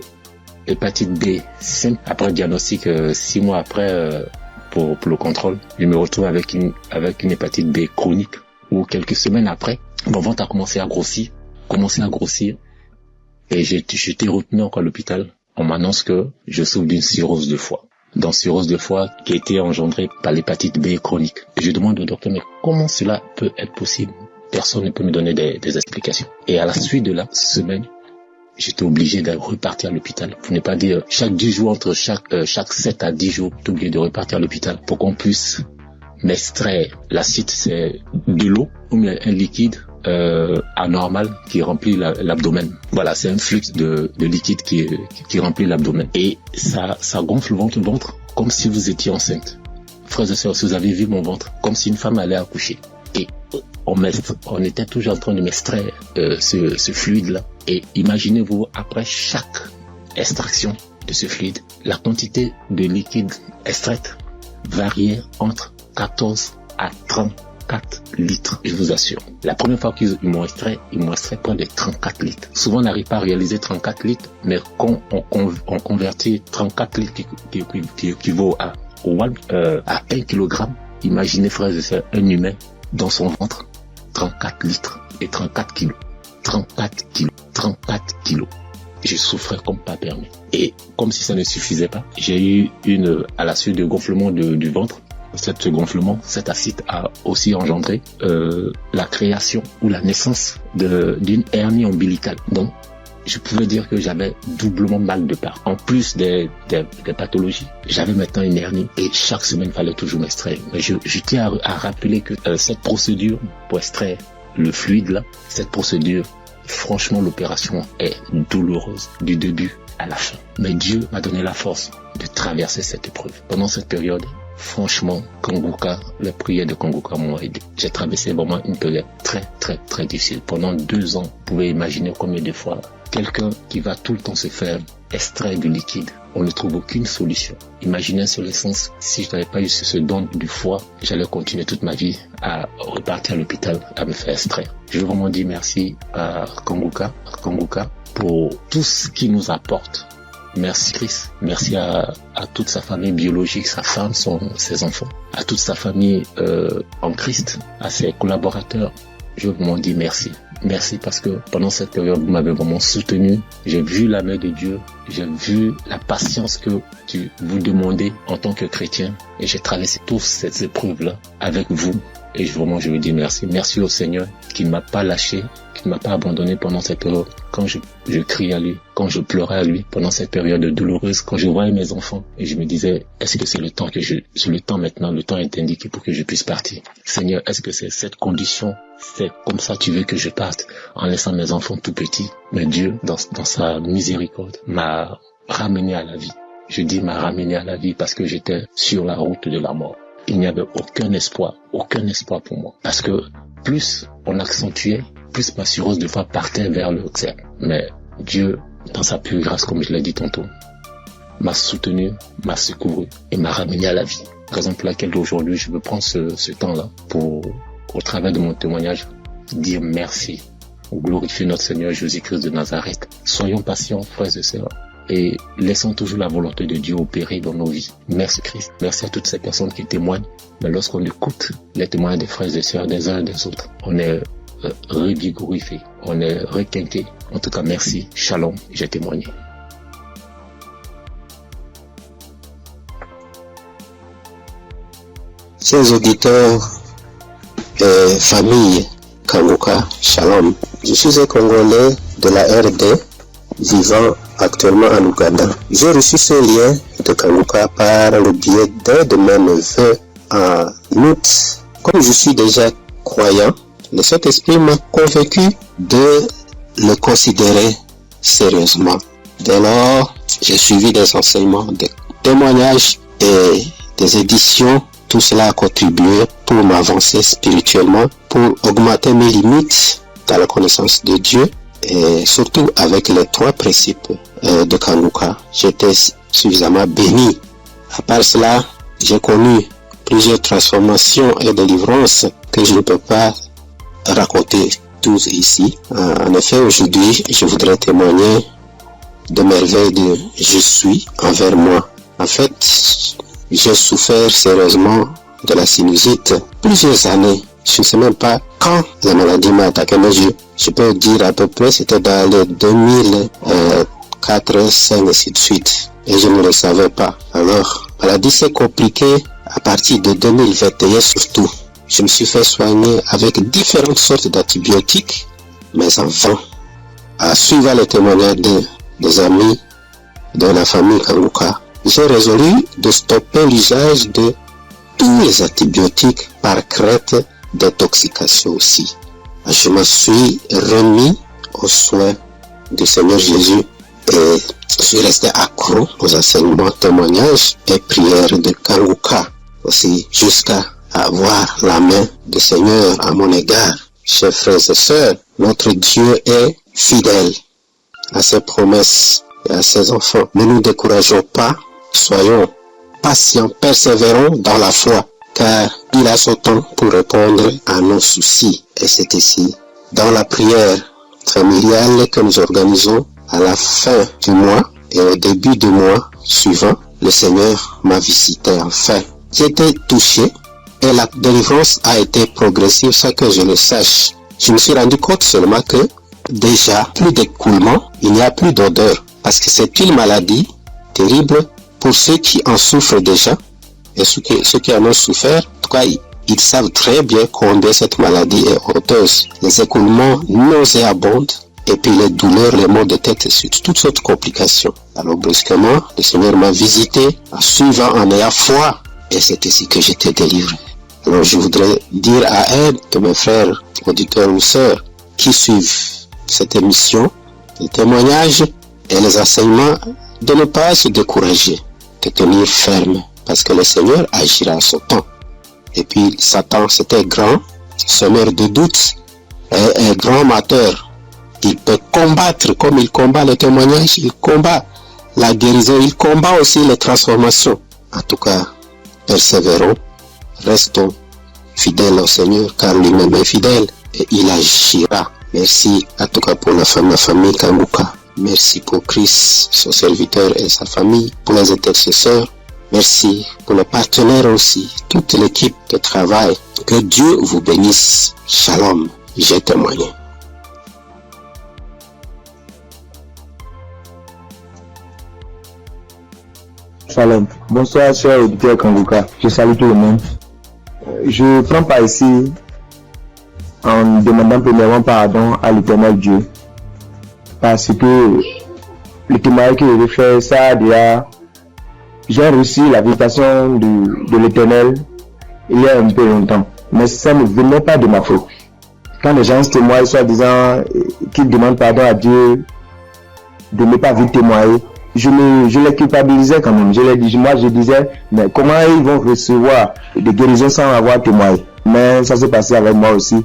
hépatite B simple, après diagnostic 6 mois après pour le contrôle, je me retrouve avec une hépatite B chronique où quelques semaines après, mon ventre a commencé à grossir et j'étais retenu encore à l'hôpital. On m'annonce que je souffre d'une cirrhose de foie. Dans cirrhose de foie qui a été engendrée par l'hépatite B chronique. Et je demande au docteur, mais comment cela peut être possible? Personne ne peut me donner des explications. Et à la suite de la semaine, j'étais obligé de repartir à l'hôpital. Pour ne pas dire chaque 10 jours, entre chaque 7 à 10 jours, j'étais obligé de repartir à l'hôpital pour qu'on puisse m'extraire. L'acide, c'est de l'eau ou un liquide anormal qui remplit l'abdomen. Voilà, c'est un flux de liquide qui remplit l'abdomen. Et ça gonfle votre ventre comme si vous étiez enceinte. Frères et sœurs, si vous avez vu mon ventre, comme si une femme allait accoucher. Et on était toujours en train de m'extraire ce fluide-là. Et imaginez-vous, après chaque extraction de ce fluide, la quantité de liquide extraite variait entre 14 à 34 litres, je vous assure. La première fois qu'ils m'ont extrait, près de 34 litres. Souvent, on n'arrive pas à réaliser 34 litres, mais quand on convertit 34 litres qui équivaut à 1 kilogramme, imaginez, frères et sœurs, un humain dans son ventre, 34 litres et 34 kilos. 34 kilos. Je souffrais comme pas permis. Et comme si ça ne suffisait pas, j'ai eu à la suite de gonflement du ventre, ce gonflement, cet acide a aussi engendré la création ou la naissance d'une hernie ombilicale. Donc, je pouvais dire que j'avais doublement mal de part. En plus des pathologies, j'avais maintenant une hernie et chaque semaine, il fallait toujours m'extraire. Mais je tiens à rappeler que cette procédure pour extraire le fluide là, cette procédure, franchement, l'opération est douloureuse du début à la fin. Mais Dieu m'a donné la force de traverser cette épreuve. Pendant cette période, franchement, Kanguka, les prières de Kanguka m'ont aidé. J'ai traversé vraiment une période très, très, très difficile. Pendant 2 ans, vous pouvez imaginer combien de fois quelqu'un qui va tout le temps se faire extraire du liquide, on ne trouve aucune solution. Imaginez sur l'essence, si je n'avais pas eu ce don du foie, j'allais continuer toute ma vie à repartir à l'hôpital, à me faire extraire. Je veux vraiment dire merci à Kanguka pour tout ce qu'il nous apporte. Merci Christ, merci à toute sa famille biologique, sa femme, ses enfants, à toute sa famille en Christ, à ses collaborateurs. Je veux vraiment dire merci. Merci parce que pendant cette période, vous m'avez vraiment soutenu. J'ai vu la main de Dieu. J'ai vu la patience que vous demandez en tant que chrétien. Et j'ai traversé toutes ces épreuves-là avec vous. Et vraiment, je veux dire merci. Merci au Seigneur qui ne m'a pas lâché, qui ne m'a pas abandonné pendant cette période. Quand je criais à lui, quand je pleurais à lui, pendant cette période douloureuse, quand je voyais mes enfants, et je me disais, est-ce que c'est le temps c'est le temps maintenant, le temps est indiqué pour que je puisse partir. Seigneur, est-ce que c'est cette condition, c'est comme ça tu veux que je parte, en laissant mes enfants tout petits? Mais Dieu, dans sa miséricorde, m'a ramené à la vie. Je dis m'a ramené à la vie parce que j'étais sur la route de la mort. Il n'y avait aucun espoir pour moi. Parce que plus on accentuait, plus ma cirrhose de foie partait vers le cercle. Mais Dieu, dans sa pure grâce, comme je l'ai dit tantôt, m'a soutenu, m'a secouru et m'a ramené à la vie. Raison pour laquelle aujourd'hui, je veux prendre ce temps-là pour, au travers de mon témoignage, dire merci, glorifier notre Seigneur Jésus-Christ de Nazareth. Soyons patients, frères et sœurs, et laissons toujours la volonté de Dieu opérer dans nos vies. Merci Christ. Merci à toutes ces personnes qui témoignent. Mais lorsqu'on écoute les témoignages des frères et sœurs des uns et des autres, on est revigorifié, on est requinqué. En tout cas, merci. Shalom, j'ai témoigné. Chers auditeurs et famille Kanguka, Shalom. Je suis un Congolais de la RD vivant actuellement en Ouganda. J'ai reçu ce lien de Kanguka par le biais d'un de mes neveux en août. Comme je suis déjà croyant, le Saint-Esprit m'a convaincu de le considérer sérieusement. Dès lors, j'ai suivi des enseignements, des témoignages et des éditions. Tout cela a contribué pour m'avancer spirituellement, pour augmenter mes limites dans la connaissance de Dieu et surtout avec les 3 principes de Kanguka. J'étais suffisamment béni. À part cela, j'ai connu plusieurs transformations et délivrances que je ne peux pas raconter tous ici. En effet, aujourd'hui, je voudrais témoigner de merveilles de je suis envers moi. En fait, j'ai souffert sérieusement de la sinusite plusieurs années. Je ne sais même pas quand la maladie m'a attaqué, mais je peux dire à peu près c'était dans les 2004, 2005 et ainsi de suite. Et je ne le savais pas. Alors, la maladie s'est compliquée à partir de 2021 surtout. Je me suis fait soigner avec différentes sortes d'antibiotiques, mais en vain. À suivre les témoignages des amis de la famille Kanguka, j'ai résolu de stopper l'usage de tous les antibiotiques par crainte d'intoxication aussi. Je me suis remis aux soins du Seigneur Jésus et je suis resté accro aux enseignements, témoignages et prières de Kanguka aussi jusqu'à avoir la main du Seigneur à mon égard. Chers frères et sœurs, notre Dieu est fidèle à ses promesses et à ses enfants. Ne nous décourageons pas, soyons patients, persévérons dans la foi car il a son temps pour répondre à nos soucis. Et c'est ici, dans la prière familiale que nous organisons à la fin du mois et au début du mois suivant, le Seigneur m'a visité enfin. J'ai été touché et la délivrance a été progressive sans que je le sache. Je me suis rendu compte seulement que déjà, plus d'écoulement, il n'y a plus d'odeur. Parce que c'est une maladie terrible pour ceux qui en souffrent déjà. Et ceux qui en ont souffert, en tout cas, ils savent très bien combien cette maladie est honteuse. Les écoulements nauséabonds, et puis les douleurs, les maux de tête, et toutes sortes de complications. Alors brusquement, le Seigneur m'a visité, en suivant, en ayant foi, et c'est ici que j'étais délivré. Alors je voudrais dire à un de mes frères, auditeurs ou sœurs, qui suivent cette émission, les témoignages et les enseignements, de ne pas se décourager, de tenir ferme, parce que le Seigneur agira à son temps. Et puis Satan, c'était grand, semeur de doutes, et un grand amateur. Il peut combattre comme il combat le témoignage, il combat la guérison, il combat aussi les transformations. En tout cas, persévérons, restons fidèles au Seigneur, car lui-même est fidèle et il agira. Merci en tout cas pour ma famille Kanguka. Merci pour Christ, son serviteur et sa famille, pour les intercesseurs. Merci pour les partenaires aussi, toute l'équipe de travail. Que Dieu vous bénisse. Shalom, j'ai témoigné. Shalom. Bonsoir, chers auditeurs Kanguka. Je salue tout le monde. Je prends part ici en demandant premièrement pardon à l'Éternel Dieu. Parce que le témoignage que je vais faire, ça déjà, j'ai reçu la visitation de l'Éternel il y a un peu longtemps. Mais ça ne venait pas de ma faute. Quand les gens se témoignent, soit disant qu'ils demandent pardon à Dieu de ne pas vite témoigner, je les culpabilisais quand même. Je disais, mais comment ils vont recevoir des guérisons sans avoir témoigné? Mais ça s'est passé avec moi aussi.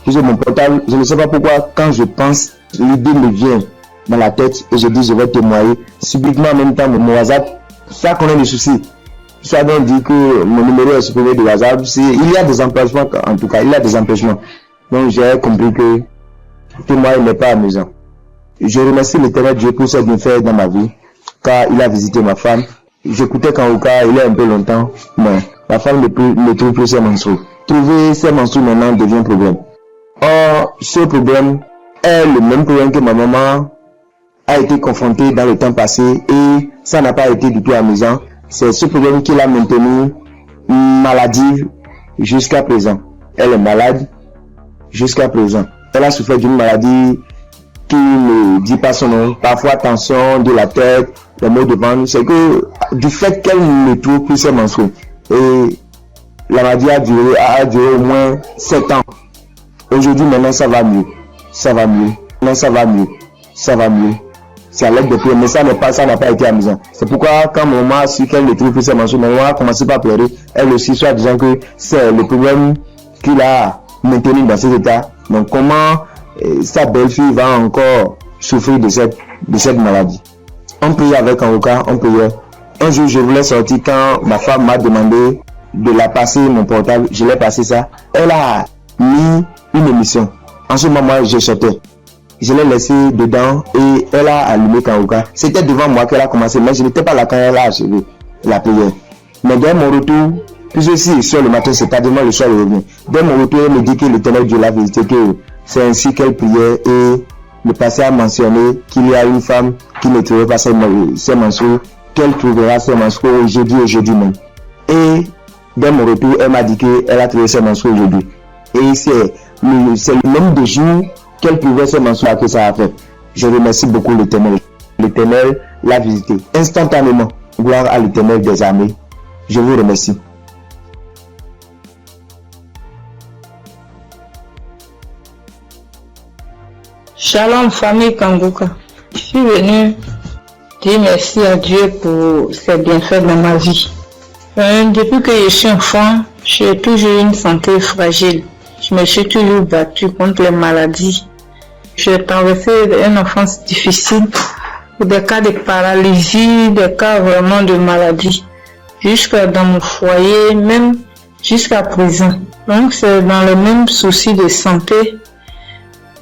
J'ai mon portable, je ne sais pas pourquoi, quand je pense, l'idée me vient dans la tête et je dis je vais témoigner. Subitement en même temps, mon WhatsApp, ça connaît des soucis. Ça donc dit que mon numéro est supprimé de WhatsApp. Il y a des empêchements, en tout cas, il y a des empêchements. Donc j'ai compris que témoigner n'est pas amusant. Je remercie l'Éternel Dieu pour ce bienfait dans ma vie, car il a visité ma femme. J'écoutais Kanguka il y a un peu longtemps, mais ma femme ne trouve plus ses menstrues. Trouver ses menstrues maintenant devient un problème. Or, ce problème est le même problème que ma maman a été confrontée dans le temps passé et ça n'a pas été du tout amusant. C'est ce problème qui l'a maintenue maladive jusqu'à présent. Elle est malade jusqu'à présent. Elle a souffert d'une maladie qui ne dit pas son nom. Parfois tension de la tête, les maux de ventre. C'est que du fait qu'elle ne trouve plus ses menstrues. Et la maladie a duré au moins 7 ans. Aujourd'hui, maintenant, ça va mieux. Ça va mieux. Maintenant, ça va mieux. Ça va mieux. C'est à l'aide de prière, mais ça n'a pas été amusant. C'est pourquoi, quand mon maman a su qu'elle ne trouve plus ses menstrues, ma maman a commencé par pleurer. Elle aussi, soit disant que c'est le problème qu'il a maintenu dans cet état. Donc, comment sa belle-fille va encore souffrir de cette maladie? On priait avec Kanguka, on priait. Un jour, je voulais sortir quand ma femme m'a demandé de la passer mon portable. Je l'ai passé ça. Elle a mis une émission. En ce moment, je sortais. Je l'ai laissé dedans et elle a allumé Kanguka. C'était devant moi qu'elle a commencé, mais je n'étais pas là quand elle a achevé la prière. Mais dès mon retour, puisque si sur le matin, c'est tardivement le soir, je reviens. Dès mon retour, elle me dit que l'Éternel Dieu l'a visité, que c'est ainsi qu'elle priait et le passé a mentionné qu'il y a une femme qui ne trouvait pas ses menstrues, qu'elle trouvera ses menstrues aujourd'hui même. Et dès mon retour, elle m'a dit qu'elle a trouvé ses menstrues aujourd'hui. Et c'est le nombre de jours qu'elle pouvait se menstruer que ça a fait. Je remercie beaucoup l'Éternel. L'Éternel l'a visité instantanément. Gloire à l'Éternel des armées. Je vous remercie. Shalom famille Kanguka. Je suis venu dire merci à Dieu pour ses bienfaits dans ma vie. Depuis que je suis enfant, j'ai toujours une santé fragile. Je me suis toujours battue contre les maladies. J'ai traversé une enfance difficile, des cas de paralysie, des cas vraiment de maladie. Jusque dans mon foyer, même jusqu'à présent. Donc c'est dans le même souci de santé.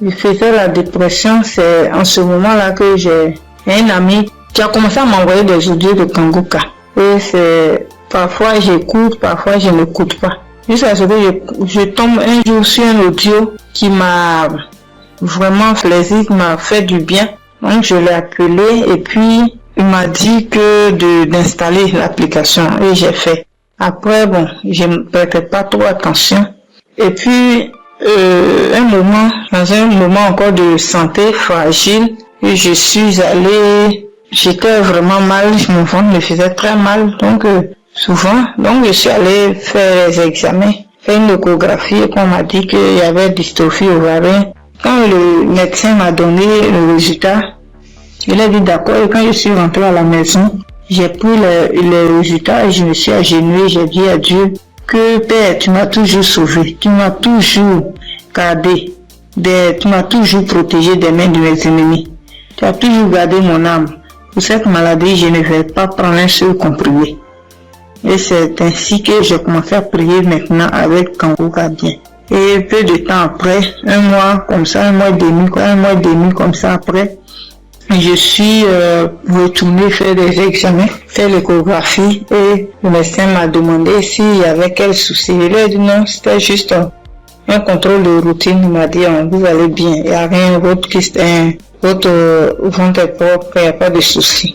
Je faisais la dépression, c'est en ce moment-là que j'ai un ami qui a commencé à m'envoyer des audios de Kanguka. Et c'est parfois j'écoute, parfois je n'écoute pas. Jusqu'à ce que je tombe un jour sur un audio qui m'a vraiment plaisir, qui m'a fait du bien. Donc je l'ai appelé et puis il m'a dit que d'installer l'application et j'ai fait. Après bon, je ne prêtais pas trop attention. Et puis dans un moment encore de santé fragile, et je suis allée, j'étais vraiment mal, mon ventre me faisait très mal, donc souvent, donc je suis allée faire les examens, faire une échographie et qu'on m'a dit qu'il y avait dystrophie ovarienne. Quand le médecin m'a donné le résultat, il a dit d'accord, et quand je suis rentrée à la maison, j'ai pris le résultat et je me suis agenouillée, j'ai dit à Dieu que Père, tu m'as toujours sauvé, tu m'as toujours gardé, tu m'as toujours protégé des mains de mes ennemis. Tu as toujours gardé mon âme. Pour cette maladie, je ne vais pas prendre un seul comprimé. Et c'est ainsi que j'ai commencé à prier maintenant avec Kanguka bien. Et peu de temps après, un mois et demi comme ça après, je suis retournée faire des examens, faire l'échographie et le médecin m'a demandé s'il y avait quel souci. Il a dit non, c'était juste un contrôle de routine. Il m'a dit vous allez bien, il n'y a rien, votre kyste, votre ventre est propre, il n'y a pas de souci.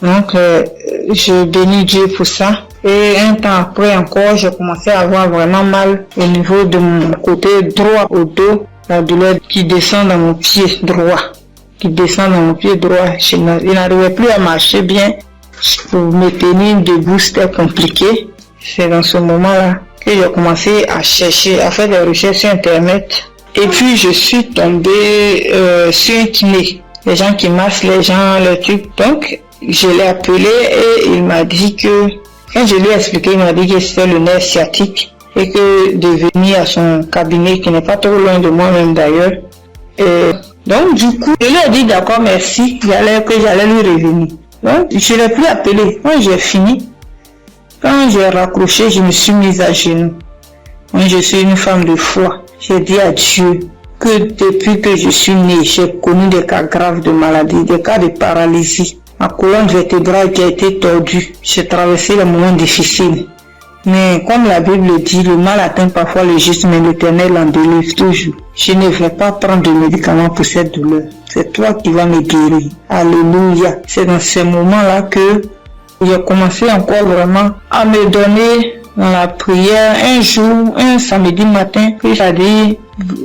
Donc je bénis Dieu pour ça. Et un temps après encore, j'ai commencé à avoir vraiment mal au niveau de mon côté droit au dos, la douleur qui descend dans mon pied droit. Je n'arrivais plus à marcher bien. Pour me tenir debout, c'était compliqué. C'est dans ce moment-là que j'ai commencé à chercher, à faire des recherches sur Internet. Et puis, je suis tombée sur un kiné. Les gens qui massent les gens, le truc. Donc, je l'ai appelé et il m'a dit que, quand je lui ai expliqué, il m'a dit que c'était le nerf sciatique et que de venir à son cabinet, qui n'est pas trop loin de moi-même d'ailleurs. Donc, du coup, je lui ai dit d'accord, merci, que j'allais lui revenir. Donc, je ne l'ai plus appelé. Quand j'ai fini, quand j'ai raccroché, je me suis mise à genoux. Moi, je suis une femme de foi. J'ai dit à Dieu que depuis que je suis née, j'ai connu des cas graves de maladie, des cas de paralysie. Ma colonne vertébrale qui a été tordue. J'ai traversé les moments difficiles. Mais comme la Bible dit, le mal atteint parfois le juste, mais l'Éternel en délivre toujours. Je ne vais pas prendre de médicaments pour cette douleur. C'est toi qui vas me guérir. Alléluia. C'est dans ces moments-là que j'ai commencé encore vraiment à me donner dans la prière. Un jour, un samedi matin, que j'ai dit,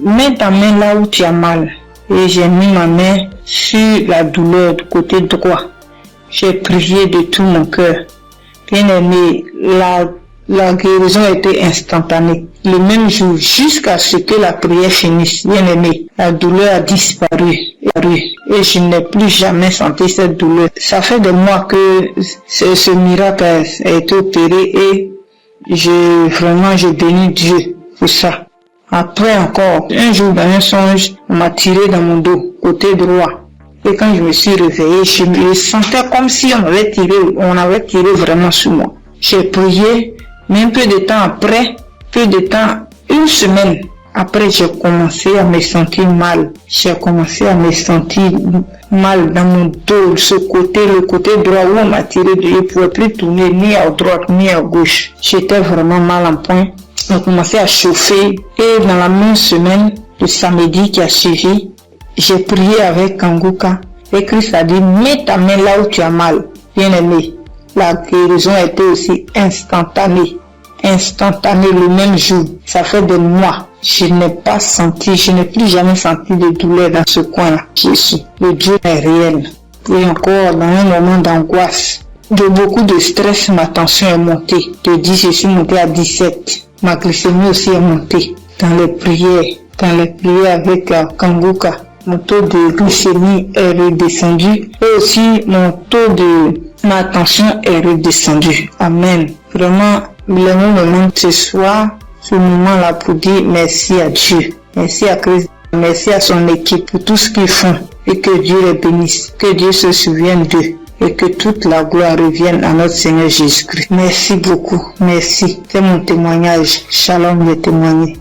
mets ta main là où tu as mal. Et j'ai mis ma main sur la douleur du côté droit. J'ai prié de tout mon cœur. Bien aimé, la guérison était instantanée. Le même jour, jusqu'à ce que la prière finisse, bien aimé, la douleur a disparu. Et je n'ai plus jamais senti cette douleur. Ça fait des mois que ce miracle a été opéré et je bénis Dieu pour ça. Après encore, un jour dans un songe, on m'a tiré dans mon dos, côté droit. Et quand je me suis réveillé, je me sentais comme si on avait tiré vraiment sur moi. J'ai prié, mais un peu de temps après, une semaine après, j'ai commencé à me sentir mal. J'ai commencé à me sentir mal dans mon dos, le côté droit où on m'a tiré, je ne pouvais plus tourner ni à droite ni à gauche. J'étais vraiment mal en point. On commençait à chauffer et dans la même semaine, le samedi qui a suivi, j'ai prié avec Kanguka et Christ a dit, mets ta main là où tu as mal. Bien aimé, la guérison a été aussi instantanée le même jour. Ça fait des mois. Je n'ai plus jamais senti de douleur dans ce coin-là. Jésus, le Dieu est réel. Et encore, dans un moment d'angoisse, de beaucoup de stress, ma tension est montée. De 10, je suis montée à 17. Ma glycémie aussi est montée. Dans les prières avec Kanguka, mon taux de glycémie est redescendu. Et aussi, ma tension est redescendue. Amen. Vraiment, le moment ce soir, ce moment-là pour dire merci à Dieu. Merci à Christ. Merci à son équipe pour tout ce qu'ils font. Et que Dieu les bénisse. Que Dieu se souvienne d'eux. et que toute la gloire revienne à notre Seigneur Jésus-Christ. Merci beaucoup. Merci. C'est mon témoignage. Shalom, j'ai témoigné.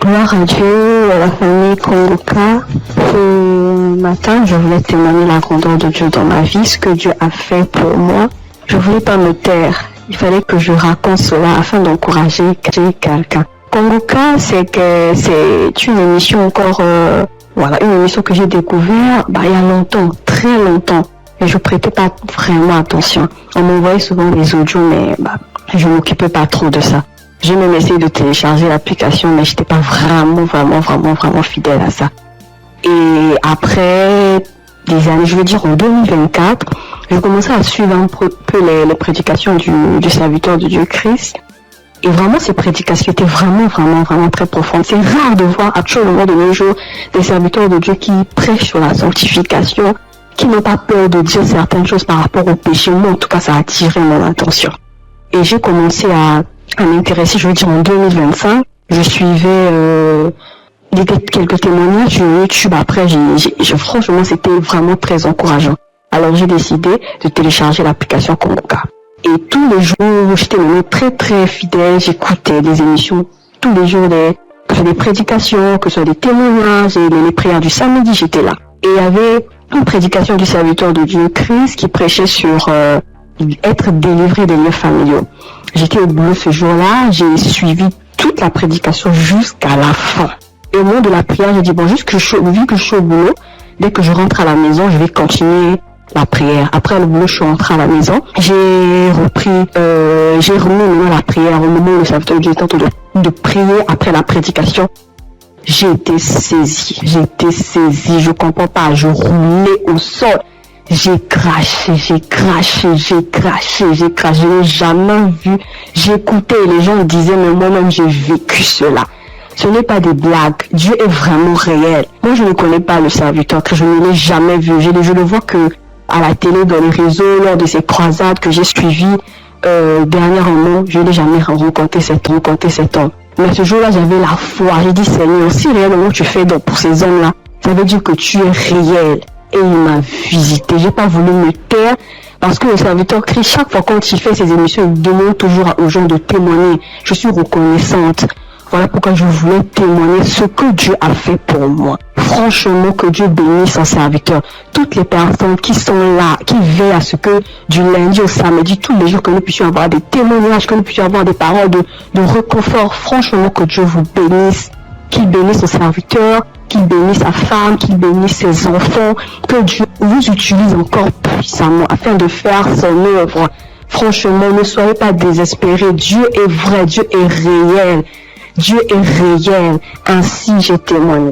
Gloire à Dieu, à la famille Kongoka. Ce matin, je voulais témoigner la grandeur de Dieu dans ma vie, ce que Dieu a fait pour moi. Je voulais pas me taire. Il fallait que je raconte cela afin d'encourager quelqu'un. Kongoka, c'est une émission encore, une émission que j'ai découvert, il y a longtemps, très longtemps. Et je prêtais pas vraiment attention. On m'envoyait souvent des audios, mais je m'occupais pas trop de ça. J'ai même essayé de télécharger l'application, mais j'étais pas vraiment fidèle à ça. Et après des années, je veux dire en 2024, j'ai commencé à suivre un peu les prédications du serviteur de Dieu Christ. Et vraiment, ces prédications étaient vraiment très profondes. C'est rare de voir actuellement de nos jours des serviteurs de Dieu qui prêchent sur la sanctification, qui n'ont pas peur de dire certaines choses par rapport au péché. Moi, en tout cas, ça a attiré mon attention. Et j'ai commencé à m'intéresser, je veux dire en 2025. Je suivais quelques témoignages sur YouTube. Après, franchement, c'était vraiment très encourageant. Alors, j'ai décidé de télécharger l'application Kongoka. Et tous les jours, j'étais vraiment très fidèle. J'écoutais des émissions tous les jours, que ce soit des prédications, que ce soit des témoignages, et les prières du samedi, j'étais là. Et il y avait une prédication du serviteur de Dieu Christ qui prêchait sur être délivré des liens familiaux. J'étais au boulot ce jour-là, j'ai suivi toute la prédication jusqu'à la fin. Et au moment de la prière, j'ai dit, vu que je suis au boulot, dès que je rentre à la maison, je vais continuer la prière. Après le boulot, je suis rentrée à la maison. J'ai remis la prière au moment où le serviteur de Dieu était en train de prier après la prédication. J'ai été saisie, je comprends pas, je roulais au sol. J'ai craché, je n'ai jamais vu. J'écoutais et les gens me disaient, mais moi-même j'ai vécu cela. Ce n'est pas des blagues, Dieu est vraiment réel. Moi je ne connais pas le serviteur, que je ne l'ai jamais vu. Je le vois que à la télé, dans les réseaux, lors de ces croisades que j'ai suivies dernièrement, je n'ai jamais rencontré cet homme. Mais ce jour-là, j'avais la foi. J'ai dit, Seigneur, si réellement tu fais donc pour ces hommes-là, ça veut dire que tu es réel. Et il m'a visité. J'ai pas voulu me taire parce que le serviteur Christ, chaque fois quand il fait ses émissions, il demande toujours aux gens de témoigner. Je suis reconnaissante. Voilà pourquoi je voulais témoigner ce que Dieu a fait pour moi. Franchement, que Dieu bénisse son serviteur. Toutes les personnes qui sont là, qui veillent à ce que du lundi au samedi, tous les jours, que nous puissions avoir des témoignages, que nous puissions avoir des paroles de réconfort. Franchement, que Dieu vous bénisse. Qu'il bénisse son serviteur, qu'il bénisse sa femme, qu'il bénisse ses enfants. Que Dieu vous utilise encore puissamment afin de faire son œuvre. Franchement, ne soyez pas désespérés. Dieu est vrai, Dieu est réel. Dieu est réel. Ainsi, j'ai témoigné.